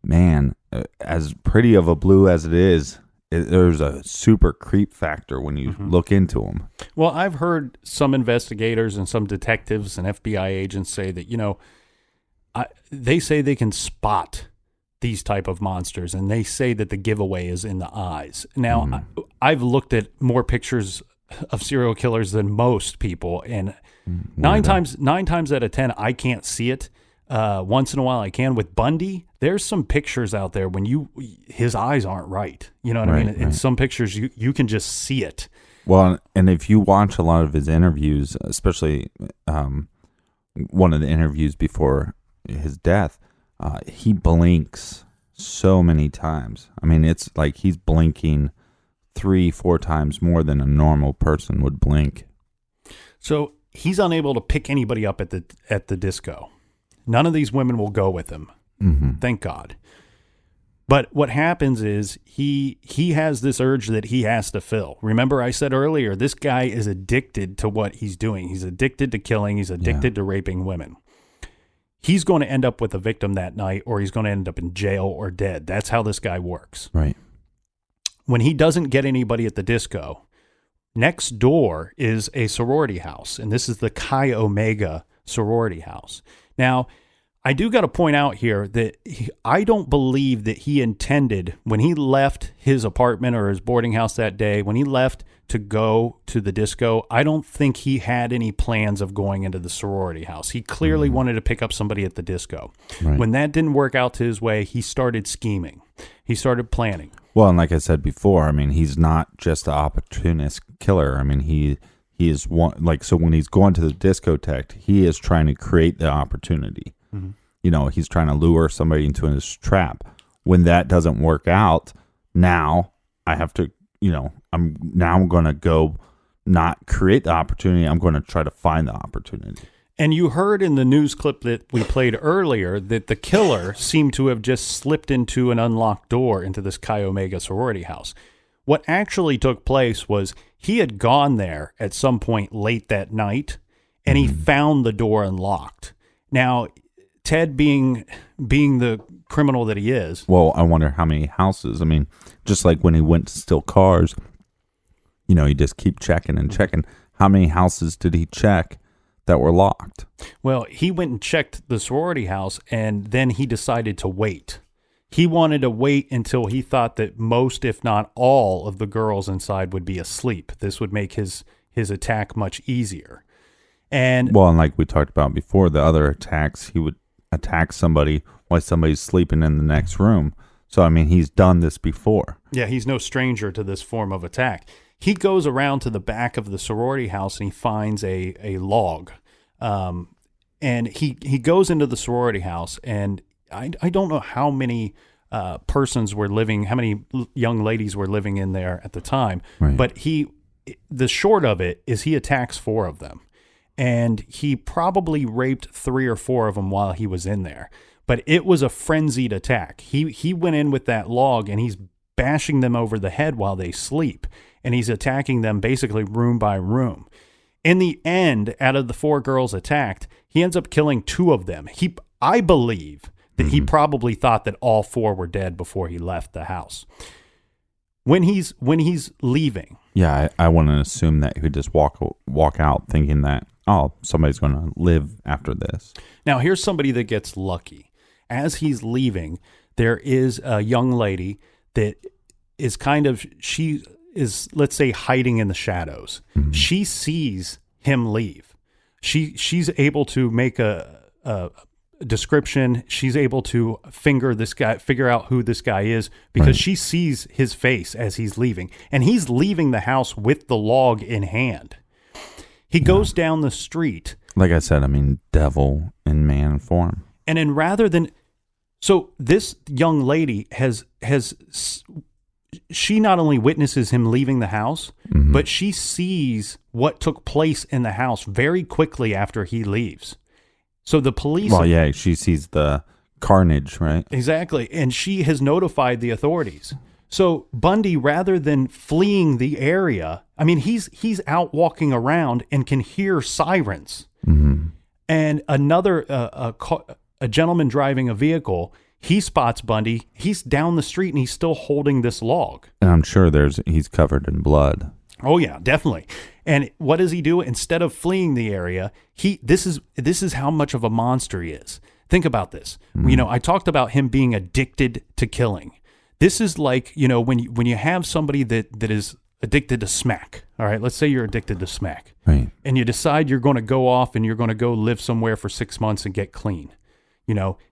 man, as pretty of a blue as it is, there's a super creep factor when you look into him. Well, I've heard some investigators and some detectives and FBI agents say that they say they can spot these type of monsters, and they say that the giveaway is in the eyes. Now, I've looked at more pictures of serial killers than most people, and nine times out of 10, I can't see it. once in a while I can. With Bundy, there's some pictures out there when his eyes aren't right. You know what I mean? In some pictures, you can just see it. Well, and if you watch a lot of his interviews, especially one of the interviews before his death, he blinks so many times. I mean, it's like he's blinking 3-4 times more than a normal person would blink. So he's unable to pick anybody up at the disco. None of these women will go with him. Mm-hmm. Thank God. But what happens is he has this urge that he has to fill. Remember I said earlier, this guy is addicted to what he's doing. He's addicted to killing. He's addicted to raping women. He's going to end up with a victim that night, or he's going to end up in jail or dead. That's how this guy works. Right. When he doesn't get anybody at the disco, next door is a sorority house, and this is the Chi Omega sorority house. Now, I do got to point out here that I don't believe that he intended, when he left his apartment or his boarding house that day, when he left to go to the disco, I don't think he had any plans of going into the sorority house. He clearly wanted to pick up somebody at the disco. Right. When that didn't work out to his way, he started scheming. He started planning. Well, and like I said before, I mean, he's not just an opportunist killer. I mean, he is one, like, so when he's going to the discotheque, he is trying to create the opportunity. Mm-hmm. You know, he's trying to lure somebody into his trap. When that doesn't work out, now I have to, I'm going to go not create the opportunity. I'm going to try to find the opportunity. And you heard in the news clip that we played earlier that the killer seemed to have just slipped into an unlocked door into this Chi Omega sorority house. What actually took place was he had gone there at some point late that night, and he found the door unlocked. Now, Ted being the criminal that he is. Well, I wonder how many houses. I mean, just like when he went to steal cars, you just keep checking and checking. How many houses did he check that were locked? Well, he went and checked the sorority house, and then he decided to wait. He wanted to wait until he thought that most, if not all, of the girls inside would be asleep. This would make his attack much easier. And like we talked about before, the other attacks, he would attack somebody while somebody's sleeping in the next room. So, I mean, he's done this before. Yeah, he's no stranger to this form of attack. He goes around to the back of the sorority house and he finds a log. And he goes into the sorority house, and I don't know how many persons were living, how many young ladies were living in there at the time. Right. But the short of it is he attacks 4 of them. And he probably raped 3 or 4 of them while he was in there. But it was a frenzied attack. He went in with that log, and he's bashing them over the head while they sleep. And he's attacking them basically room by room. In the end, out of the 4 girls attacked, he ends up killing 2 of them. I believe that he probably thought that all 4 were dead before he left the house. When he's leaving. Yeah, I want to assume that he would just walk out thinking that, somebody's going to live after this. Now, here's somebody that gets lucky. As he's leaving, there is a young lady that is she is, let's say, hiding in the shadows. Mm-hmm. She sees him leave. She's able to make a description. She's able to figure out who this guy is, because she sees his face as he's leaving. And he's leaving the house with the log in hand. He goes down the street. Like I said, I mean, devil in man form. And then so this young lady she not only witnesses him leaving the house, but she sees what took place in the house very quickly after he leaves. So the police... Well, yeah, she sees the carnage, right? Exactly. And she has notified the authorities. So Bundy, rather than fleeing the area, I mean, he's out walking around and can hear sirens. Mm-hmm. And another, a gentleman driving a vehicle, he spots Bundy. He's down the street and he's still holding this log. And I'm sure he's covered in blood. Oh yeah, definitely. And what does he do? Instead of fleeing the area, this is how much of a monster he is. Think about this. Mm-hmm. I talked about him being addicted to killing. This is like, when you have somebody that is addicted to smack. All right, let's say you're addicted to smack. Right. And you decide you're going to go off and you're going to go live somewhere for 6 months and get clean.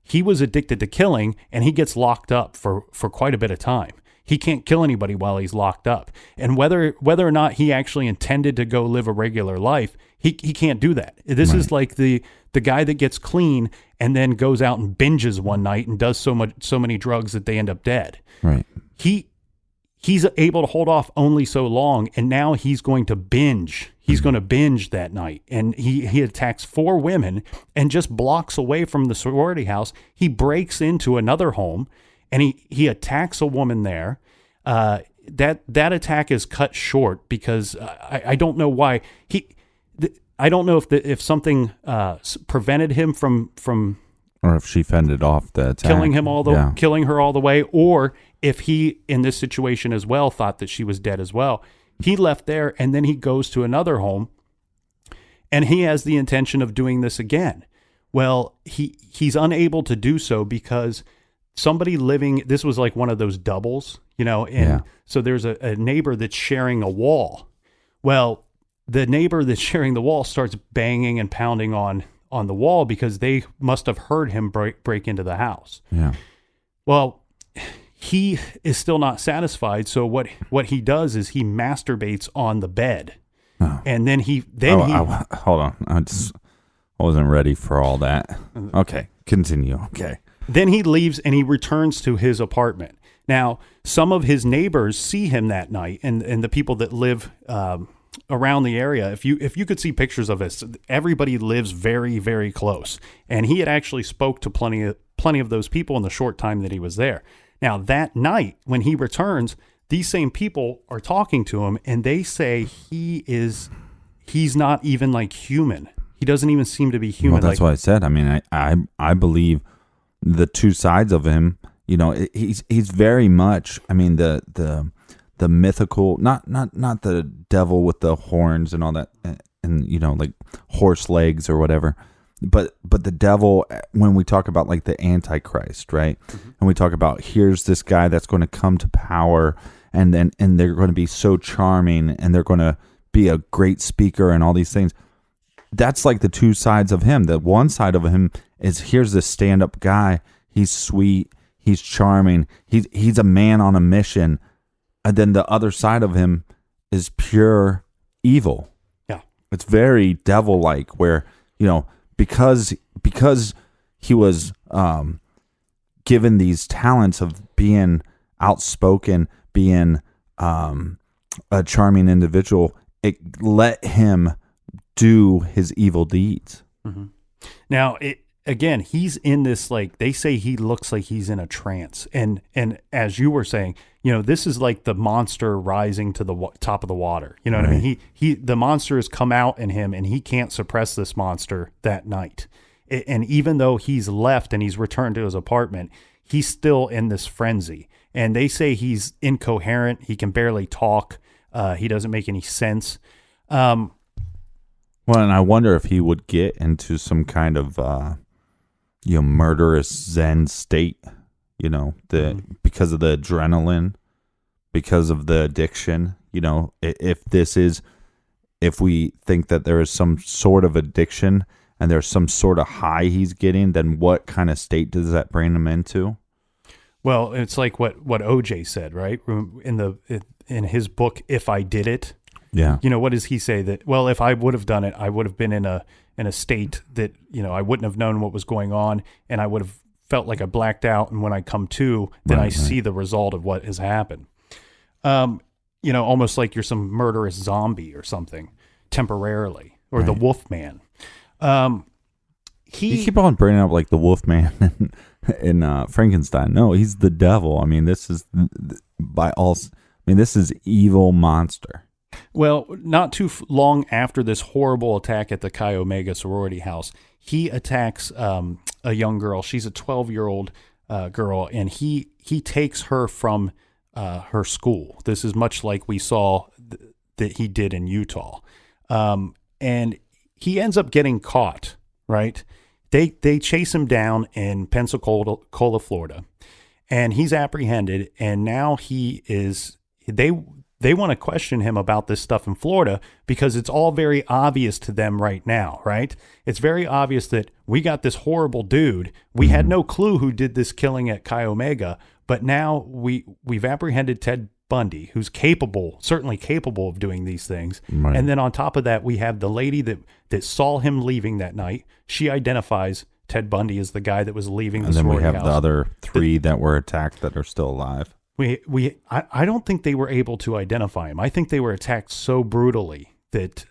he was addicted to killing, and he gets locked up for quite a bit of time. He can't kill anybody while he's locked up. And whether or not he actually intended to go live a regular life, he can't do that. This is like the guy that gets clean and then goes out and binges one night and does so many drugs that they end up dead. Right. He's able to hold off only so long, and now he's going to binge. He's going to binge that night, and he attacks 4 women, and just blocks away from the sorority house, he breaks into another home, and he attacks a woman there. That attack is cut short because I don't know why I don't know if something prevented him from or if she fended off the attack, killing her all the way, or if he in this situation as well thought that she was dead as well. He left there, and then he goes to another home, and he has the intention of doing this again. Well, he's unable to do so because somebody living, this was like one of those doubles, so there's a neighbor that's sharing a wall. Well, the neighbor that's sharing the wall starts banging and pounding on the wall because they must have heard him break into the house. Yeah. Well, he is still not satisfied, so what he does is he masturbates on the bed. Oh. And then hold on. I wasn't ready for all that. Okay, continue. Okay. Then he leaves and he returns to his apartment. Now, some of his neighbors see him that night, and the people that live around the area. If you could see pictures of this, everybody lives very, very close. And he had actually spoke to plenty of those people in the short time that he was there. Now, that night when he returns, these same people are talking to him, and they say he's not even like human. He doesn't even seem to be human. Well, that's what I said. I mean, I believe the two sides of him. He's very much. I mean, the mythical, not the devil with the horns and all that, and like horse legs or whatever. But the devil, when we talk about like the Antichrist, right? Mm-hmm. And we talk about here's this guy that's going to come to power, and they're going to be so charming, and they're going to be a great speaker and all these things. That's like the two sides of him. The one side of him is here's this stand-up guy. He's sweet. He's charming. He's a man on a mission. And then the other side of him is pure evil. Yeah, it's very devil-like, where because he was given these talents of being outspoken, being a charming individual, it let him do his evil deeds. Mm-hmm. Now, again, he's in this, like, they say he looks like he's in a trance. And as you were saying, this is like the monster rising to the top of the water. You know what I mean? The monster has come out in him, and he can't suppress this monster that night. And even though he's left and he's returned to his apartment, he's still in this frenzy. And they say he's incoherent. He can barely talk. He doesn't make any sense. Well, and I wonder if he would get into some kind of murderous Zen state, because of the adrenaline, because of the addiction. If we think that there is some sort of addiction and there's some sort of high he's getting, then what kind of state does that bring him into? Well, it's like what OJ said, right? In his book, If I Did It. Yeah. What does he say? That, well, if I would have done it, I would have been in a state that, I wouldn't have known what was going on, and I would have felt like I blacked out. And when I come to, then I see the result of what has happened. Almost like you're some murderous zombie or something temporarily, or the Wolfman. You keep on bringing up like the Wolfman in Frankenstein. No, he's the devil. I mean, this is this is evil monster. Well, not too long after this horrible attack at the Chi Omega sorority house, he attacks a young girl. She's a 12-year-old girl, and he takes her from her school. This is much like we saw that he did in Utah. And he ends up getting caught, right? They chase him down in Pensacola, Florida, and he's apprehended, and now they want to question him about this stuff in Florida because it's all very obvious to them right now, right? It's very obvious that we got this horrible dude. We had no clue who did this killing at Chi Omega, but now we've apprehended Ted Bundy, who's certainly capable of doing these things. Right. And then on top of that, we have the lady that saw him leaving that night. She identifies Ted Bundy as the guy that was leaving the sorority house. And then we have the other 3 that were attacked that are still alive. I don't think they were able to identify him. I think they were attacked so brutally that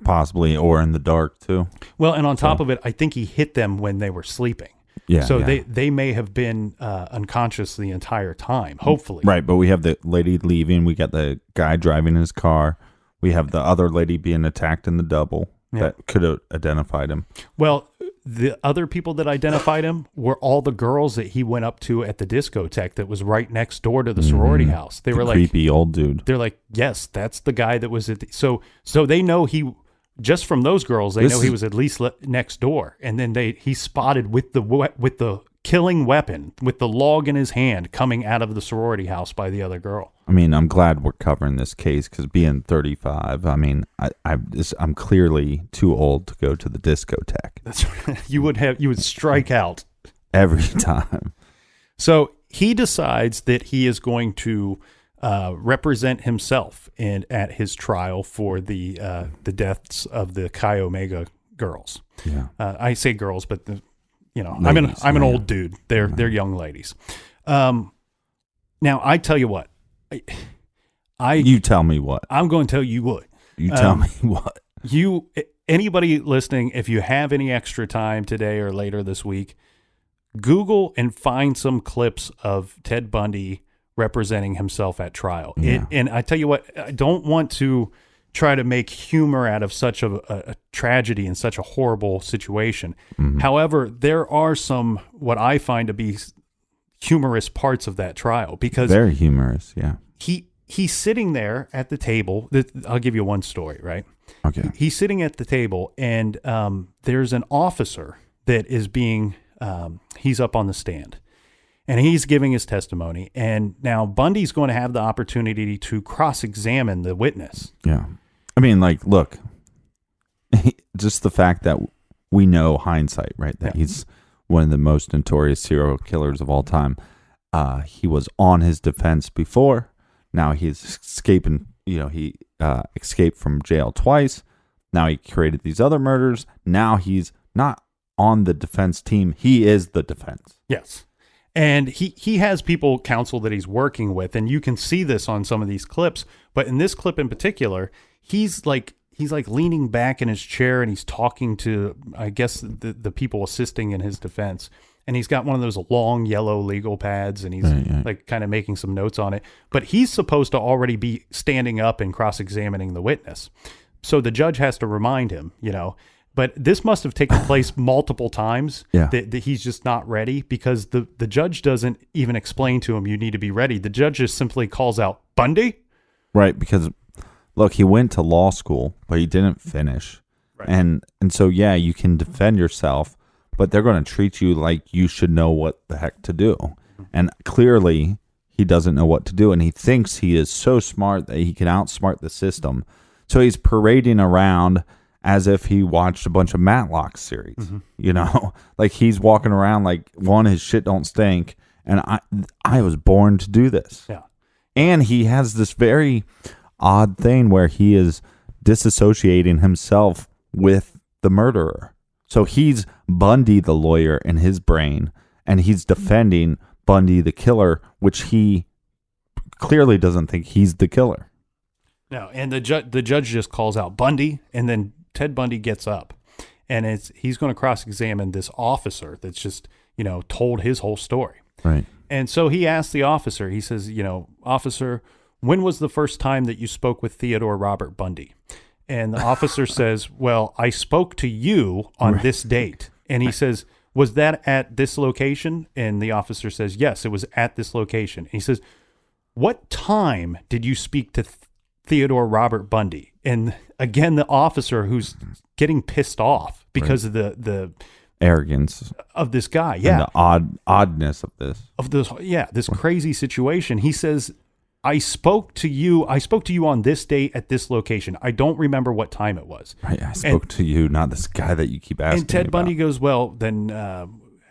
possibly, or in the dark too. Well, and on top of it, I think he hit them when they were sleeping. Yeah. So they may have been unconscious the entire time. Hopefully, right. But we have the lady leaving. We got the guy driving his car. We have the other lady being attacked in the double that could have identified him. Well, the other people that identified him were all the girls that he went up to at the discotheque that was right next door to the sorority house. They were like creepy old dude. They're like, yes, that's the guy that was at so they know he, just from those girls, they know he was at least next door. And then he spotted with the killing weapon, with the log in his hand, coming out of the sorority house by the other girl. I mean, I'm glad we're covering this case because being 35, I mean, I'm clearly too old to go to the discotheque. That's right. You would strike out every time. So he decides that he is going to represent himself at his trial for the deaths of the Chi Omega girls. Yeah, I say girls, but ladies, I'm an old dude. They're young ladies. Now I tell you what. You tell me what. I'm going to tell you what. You tell me what. Anybody listening, if you have any extra time today or later this week, Google and find some clips of Ted Bundy representing himself at trial. Yeah. And I tell you what, I don't want to try to make humor out of such a tragedy and such a horrible situation. Mm-hmm. However, there are some, what I find to be humorous parts of that trial, because very humorous. Yeah. He's sitting there at the table. I'll give you one story, right? Okay. He's sitting at the table, and there's an officer that is he's up on the stand, and he's giving his testimony. And now Bundy's going to have the opportunity to cross-examine the witness. Yeah. I mean, like, look, just the fact that we know hindsight, right? That he's one of the most notorious serial killers of all time. He was on his defense before. Now he's escaping. He escaped from jail twice. Now he created these other murders. Now he's not on the defense team. He is the defense. Yes. And he has counsel that he's working with, and you can see this on some of these clips. But in this clip in particular, he's like leaning back in his chair, and he's talking to, I guess, the people assisting in his defense. And he's got one of those long yellow legal pads, and he's like kind of making some notes on it. But he's supposed to already be standing up and cross-examining the witness. So the judge has to remind him, But this must have taken place multiple times that he's just not ready, because the judge doesn't even explain to him, you need to be ready. The judge just simply calls out, Bundy? Right, because, look, he went to law school, but he didn't finish. Right. And so, you can defend yourself, but they're going to treat you like you should know what the heck to do. Mm-hmm. And clearly, he doesn't know what to do, and he thinks he is so smart that he can outsmart the system. So he's parading around as if he watched a bunch of Matlock series, like he's walking around like, his shit don't stink. And I was born to do this. Yeah. And he has this very odd thing where he is disassociating himself with the murderer. So he's Bundy, the lawyer, in his brain, and he's defending Bundy, the killer, which he clearly doesn't think he's the killer. No. And the judge just calls out Bundy, and then Ted Bundy gets up, and he's going to cross-examine this officer that's just, told his whole story. Right. And so he asked the officer, he says, officer, when was the first time that you spoke with Theodore Robert Bundy? And the officer says, well, I spoke to you on this date. And he says, was that at this location? And the officer says, yes, it was at this location. And he says, what time did you speak to Theodore Robert Bundy? And again, the officer, who's getting pissed off because of the arrogance of this guy, and the oddness of this this crazy situation. He says, I spoke to you on this date at this location. I don't remember what time it was. Right, I spoke to you, not this guy that you keep asking. And Ted me Bundy about. goes, well, then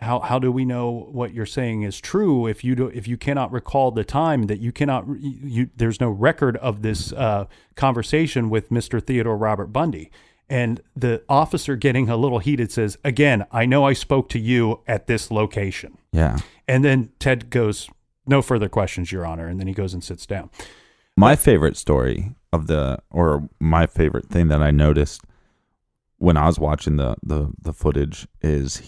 how do we know what you're saying is true if you cannot recall the time, that there's no record of this conversation with Mr. Theodore Robert Bundy? And the officer, getting a little heated, says, again, I know I spoke to you at this location. Yeah. And then Ted goes, no further questions, Your Honor. And then he goes and sits down. My favorite story my favorite thing that I noticed when I was watching the footage is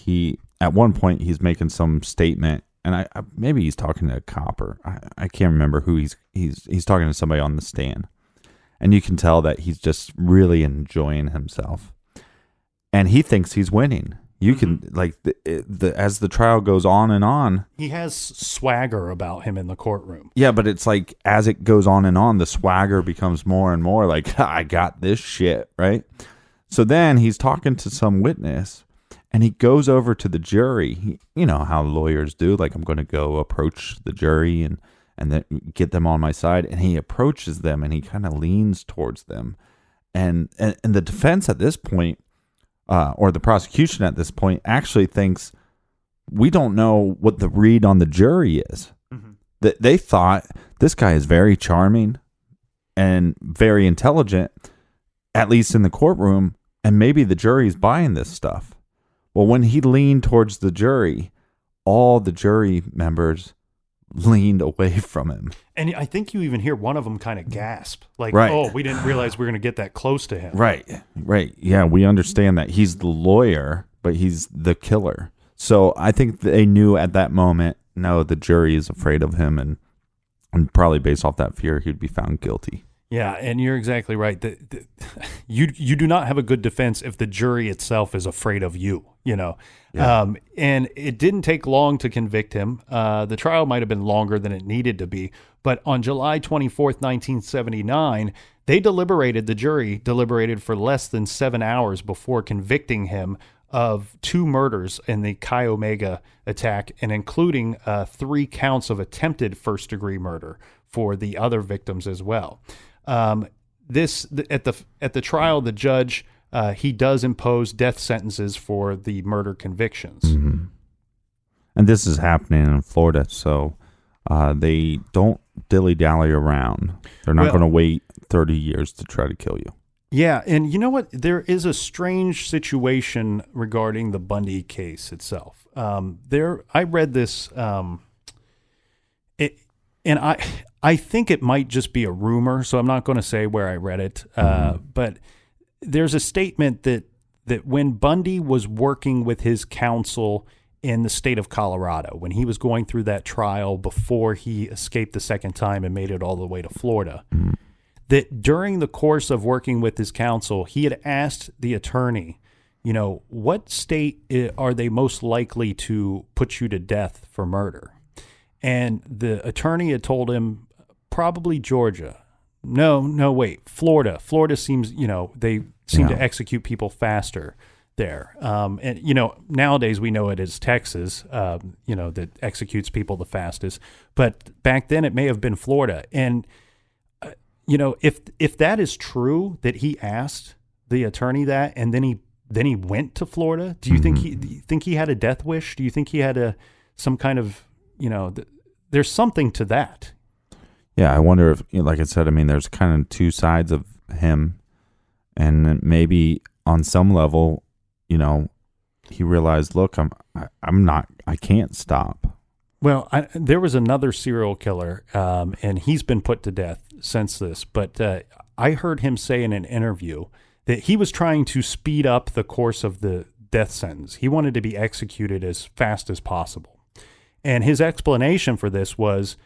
at one point he's making some statement, and I maybe he's talking to a cop, or I can't remember who he's talking to somebody on the stand. And you can tell that he's just really enjoying himself, and he thinks he's winning. You can as the trial goes on and on, he has swagger about him in the courtroom. Yeah, but it's like as it goes on and on, the swagger becomes more and more like, I got this shit, right? So then he's talking to some witness, and he goes over to the jury. You know how lawyers do, like, I'm going to go approach the jury and then get them on my side. And he approaches them, and he kind of leans towards them. And the defense at this point, or the prosecution at this point, actually thinks we don't know what the read on the jury is. Mm-hmm. That they thought this guy is very charming and very intelligent, at least in the courtroom, and maybe the jury's buying this stuff. Well, when he leaned towards the jury, all the jury members leaned away from him. And I think you even hear one of them kind of gasp, like, right. Oh, we didn't realize we were going to get that close to him. Right. Yeah, we understand that he's the lawyer, but he's the killer. So I think they knew at that moment, no, the jury is afraid of him, and probably based off that fear, he'd be found guilty. Yeah, and you're exactly right. You do not have a good defense if the jury itself is afraid of you, you know. Yeah. And it didn't take long to convict him. The trial might have been longer than it needed to be, but on July 24th, 1979, the jury deliberated for less than 7 hours before convicting him of 2 murders in the Chi Omega attack, and including 3 counts of attempted first-degree murder for the other victims as well. At the trial, the judge he does impose death sentences for the murder convictions. Mm-hmm. And this is happening in Florida, so they don't dilly-dally around. They're not going to wait 30 years to try to kill you. Yeah, and you know what? There is a strange situation regarding the Bundy case itself. I read this, I think it might just be a rumor, so I'm not going to say where I read it. But there's a statement that when Bundy was working with his counsel in the state of Colorado, when he was going through that trial before he escaped the second time and made it all the way to Florida, that during the course of working with his counsel, he had asked the attorney, you know, what state are they most likely to put you to death for murder? And the attorney had told him, probably Georgia. No, wait, Florida. Florida seems, they seem to execute people faster there. And, nowadays we know it is Texas, that executes people the fastest. But back then it may have been Florida. And, if that is true, that he asked the attorney that, and then he went to Florida, do you think he had a death wish? Do you think he had some kind of, there's something to that? Yeah, I wonder if, like I said, there's kind of 2 sides of him, and maybe on some level, he realized, look, I can't stop. Well, there was another serial killer, and he's been put to death since this, but I heard him say in an interview that he was trying to speed up the course of the death sentence. He wanted to be executed as fast as possible. And his explanation for this was,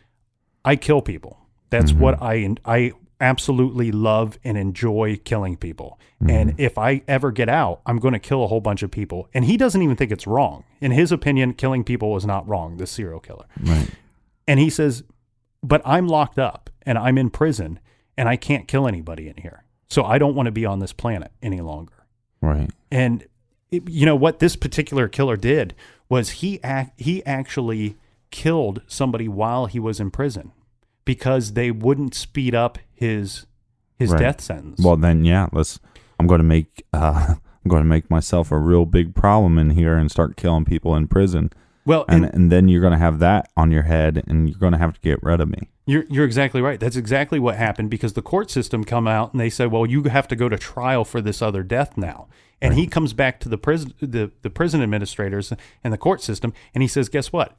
I kill people. That's what I absolutely love and enjoy, killing people. And if I ever get out, I'm going to kill a whole bunch of people. And he doesn't even think it's wrong. In his opinion, killing people is not wrong, this serial killer. Right. And he says, but I'm locked up and I'm in prison and I can't kill anybody in here. So I don't want to be on this planet any longer. Right. And what this particular killer did was he actually killed somebody while he was in prison. because they wouldn't speed up his death sentence. Well, then, yeah, I'm going to make myself a real big problem in here and start killing people in prison. Well, and then you're going to have that on your head, and you're going to have to get rid of me. You're exactly right. That's exactly what happened, because the court system come out and they said, well, you have to go to trial for this other death now. And he comes back to the prison administrators and the court system, and he says, guess what?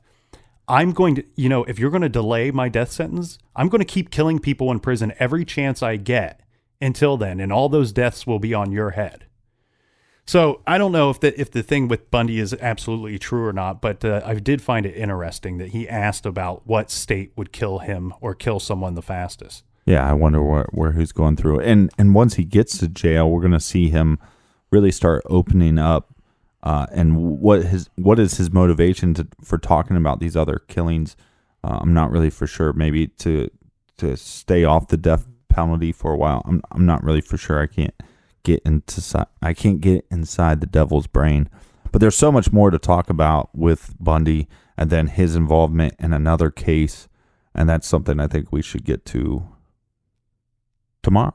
I'm going to, if you're going to delay my death sentence, I'm going to keep killing people in prison every chance I get until then, and all those deaths will be on your head. So I don't know if the thing with Bundy is absolutely true or not, but I did find it interesting that he asked about what state would kill him or kill someone the fastest. Yeah, I wonder where he's going through. And once he gets to jail, we're going to see him really start opening up. And what is his motivation for talking about these other killings? I'm not really for sure. Maybe to stay off the death penalty for a while. I'm not really for sure. I can't get inside the devil's brain. But there's so much more to talk about with Bundy, and then his involvement in another case, and that's something I think we should get to tomorrow.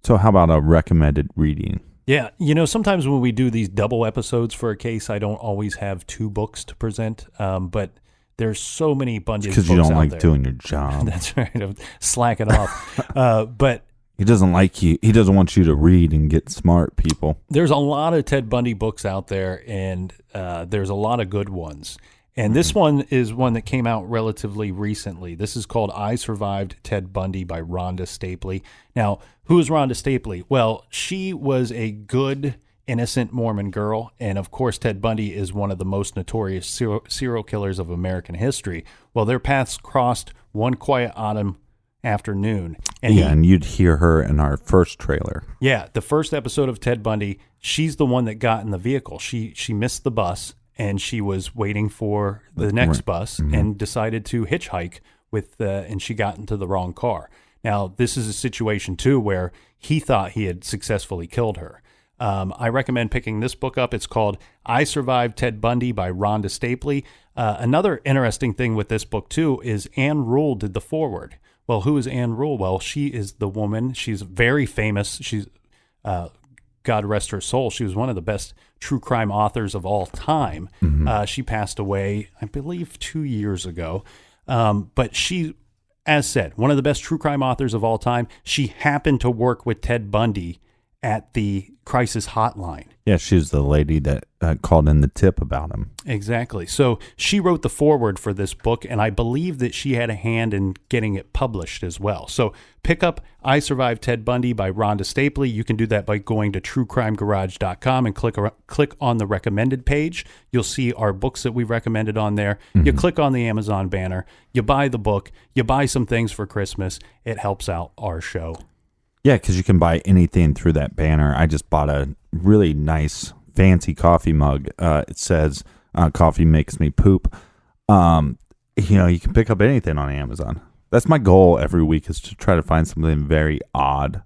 So how about a recommended reading? Yeah, sometimes when we do these double episodes for a case, I don't always have two books to present, but there's so many Bundy books out there. Because you don't like doing your job. That's right. I'm slacking off. But he doesn't like you. He doesn't want you to read and get smart, people. There's a lot of Ted Bundy books out there, and there's a lot of good ones. And this one is one that came out relatively recently. This is called I Survived Ted Bundy by Rhonda Stapley. Now, who is Rhonda Stapley? Well, she was a good, innocent Mormon girl. And of course, Ted Bundy is one of the most notorious serial killers of American history. Well, their paths crossed one quiet autumn afternoon. And you'd hear her in our first trailer. Yeah, the first episode of Ted Bundy, she's the one that got in the vehicle. She missed the bus, and she was waiting for the next bus and decided to hitchhike and she got into the wrong car. Now, this is a situation, too, where he thought he had successfully killed her. I recommend picking this book up. It's called I Survived Ted Bundy by Rhonda Stapley. Another interesting thing with this book, too, is Ann Rule did the foreword. Well, who is Ann Rule? Well, she is the woman. She's very famous. She's, God rest her soul, she was one of the best true crime authors of all time. She passed away, I believe, 2 years ago. But she, as said, one of the best true crime authors of all time. She happened to work with Ted Bundy at the crisis hotline. Yeah, she's the lady that called in the tip about him. Exactly. So she wrote the foreword for this book, and I believe that she had a hand in getting it published as well. So pick up I Survived Ted Bundy by Rhonda Stapley. You can do that by going to truecrimegarage.com and click on the recommended page. You'll see our books that we recommended on there. You click on the Amazon banner. You buy the book. You buy some things for Christmas. It helps out our show. Yeah, because you can buy anything through that banner. I just bought a really nice, fancy coffee mug. It says, coffee makes me poop. You can pick up anything on Amazon. That's my goal every week, is to try to find something very odd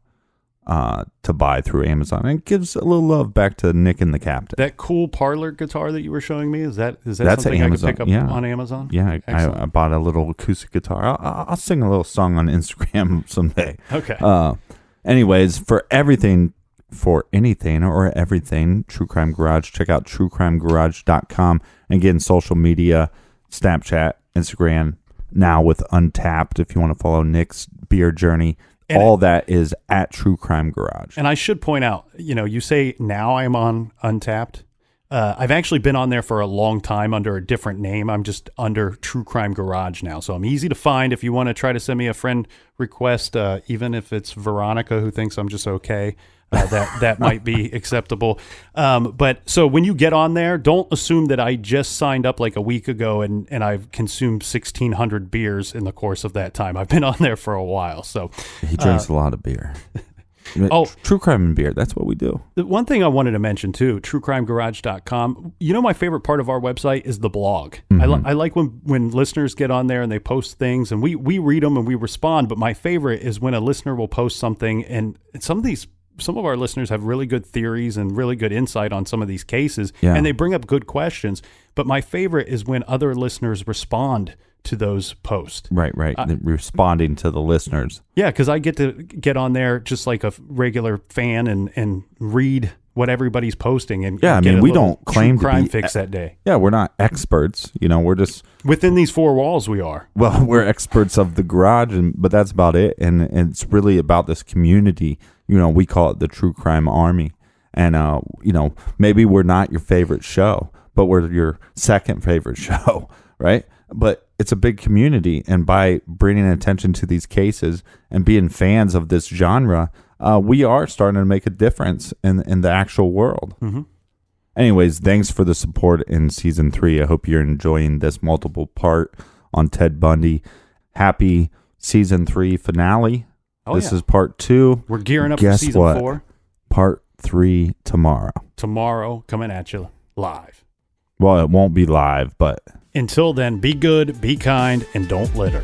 to buy through Amazon. And it gives a little love back to Nick and the Captain. That cool parlor guitar that you were showing me, is that That's something Amazon. I could pick up on Amazon? Yeah, I bought a little acoustic guitar. I'll sing a little song on Instagram someday. Okay. Anyways, for anything, or everything, True Crime Garage, check out truecrimegarage.com. And again, social media, Snapchat, Instagram, now with Untapped, if you want to follow Nick's beer journey. And all that is at True Crime Garage. And I should point out, you say now I'm on Untapped. I've actually been on there for a long time under a different name. I'm just under True Crime Garage now. So I'm easy to find if you want to try to send me a friend request, even if it's Veronica who thinks I'm just okay. That might be acceptable. But so when you get on there, don't assume that I just signed up like a week ago and I've consumed 1,600 beers in the course of that time. I've been on there for a while. So he drinks a lot of beer. True crime and beer. That's what we do. The one thing I wanted to mention too, truecrimegarage.com. My favorite part of our website is the blog. I like when listeners get on there and they post things, and we read them and we respond. But my favorite is when a listener will post something, and some of our listeners have really good theories and really good insight on some of these cases, and they bring up good questions. But my favorite is when other listeners respond to those posts. Right. Responding to the listeners. Yeah, because I get to get on there just like a regular fan and read what everybody's posting. And yeah, I get mean, a we little don't claim true crime to be fix that day. Yeah, we're not experts. We're just within these four walls. We are. Well, we're experts of the garage, but that's about it. And it's really about this community. We call it the True Crime Army. And maybe we're not your favorite show, but we're your second favorite show, right? But it's a big community, and by bringing attention to these cases and being fans of this genre, we are starting to make a difference in the actual world. Mm-hmm. Anyways, thanks for the support in season 3. I hope you're enjoying this multiple part on Ted Bundy. Happy season 3 finale. This is part 2. We're gearing up for season 4. Part 3 tomorrow. Tomorrow, coming at you live. Well, it won't be live, but until then, be good, be kind, and don't litter.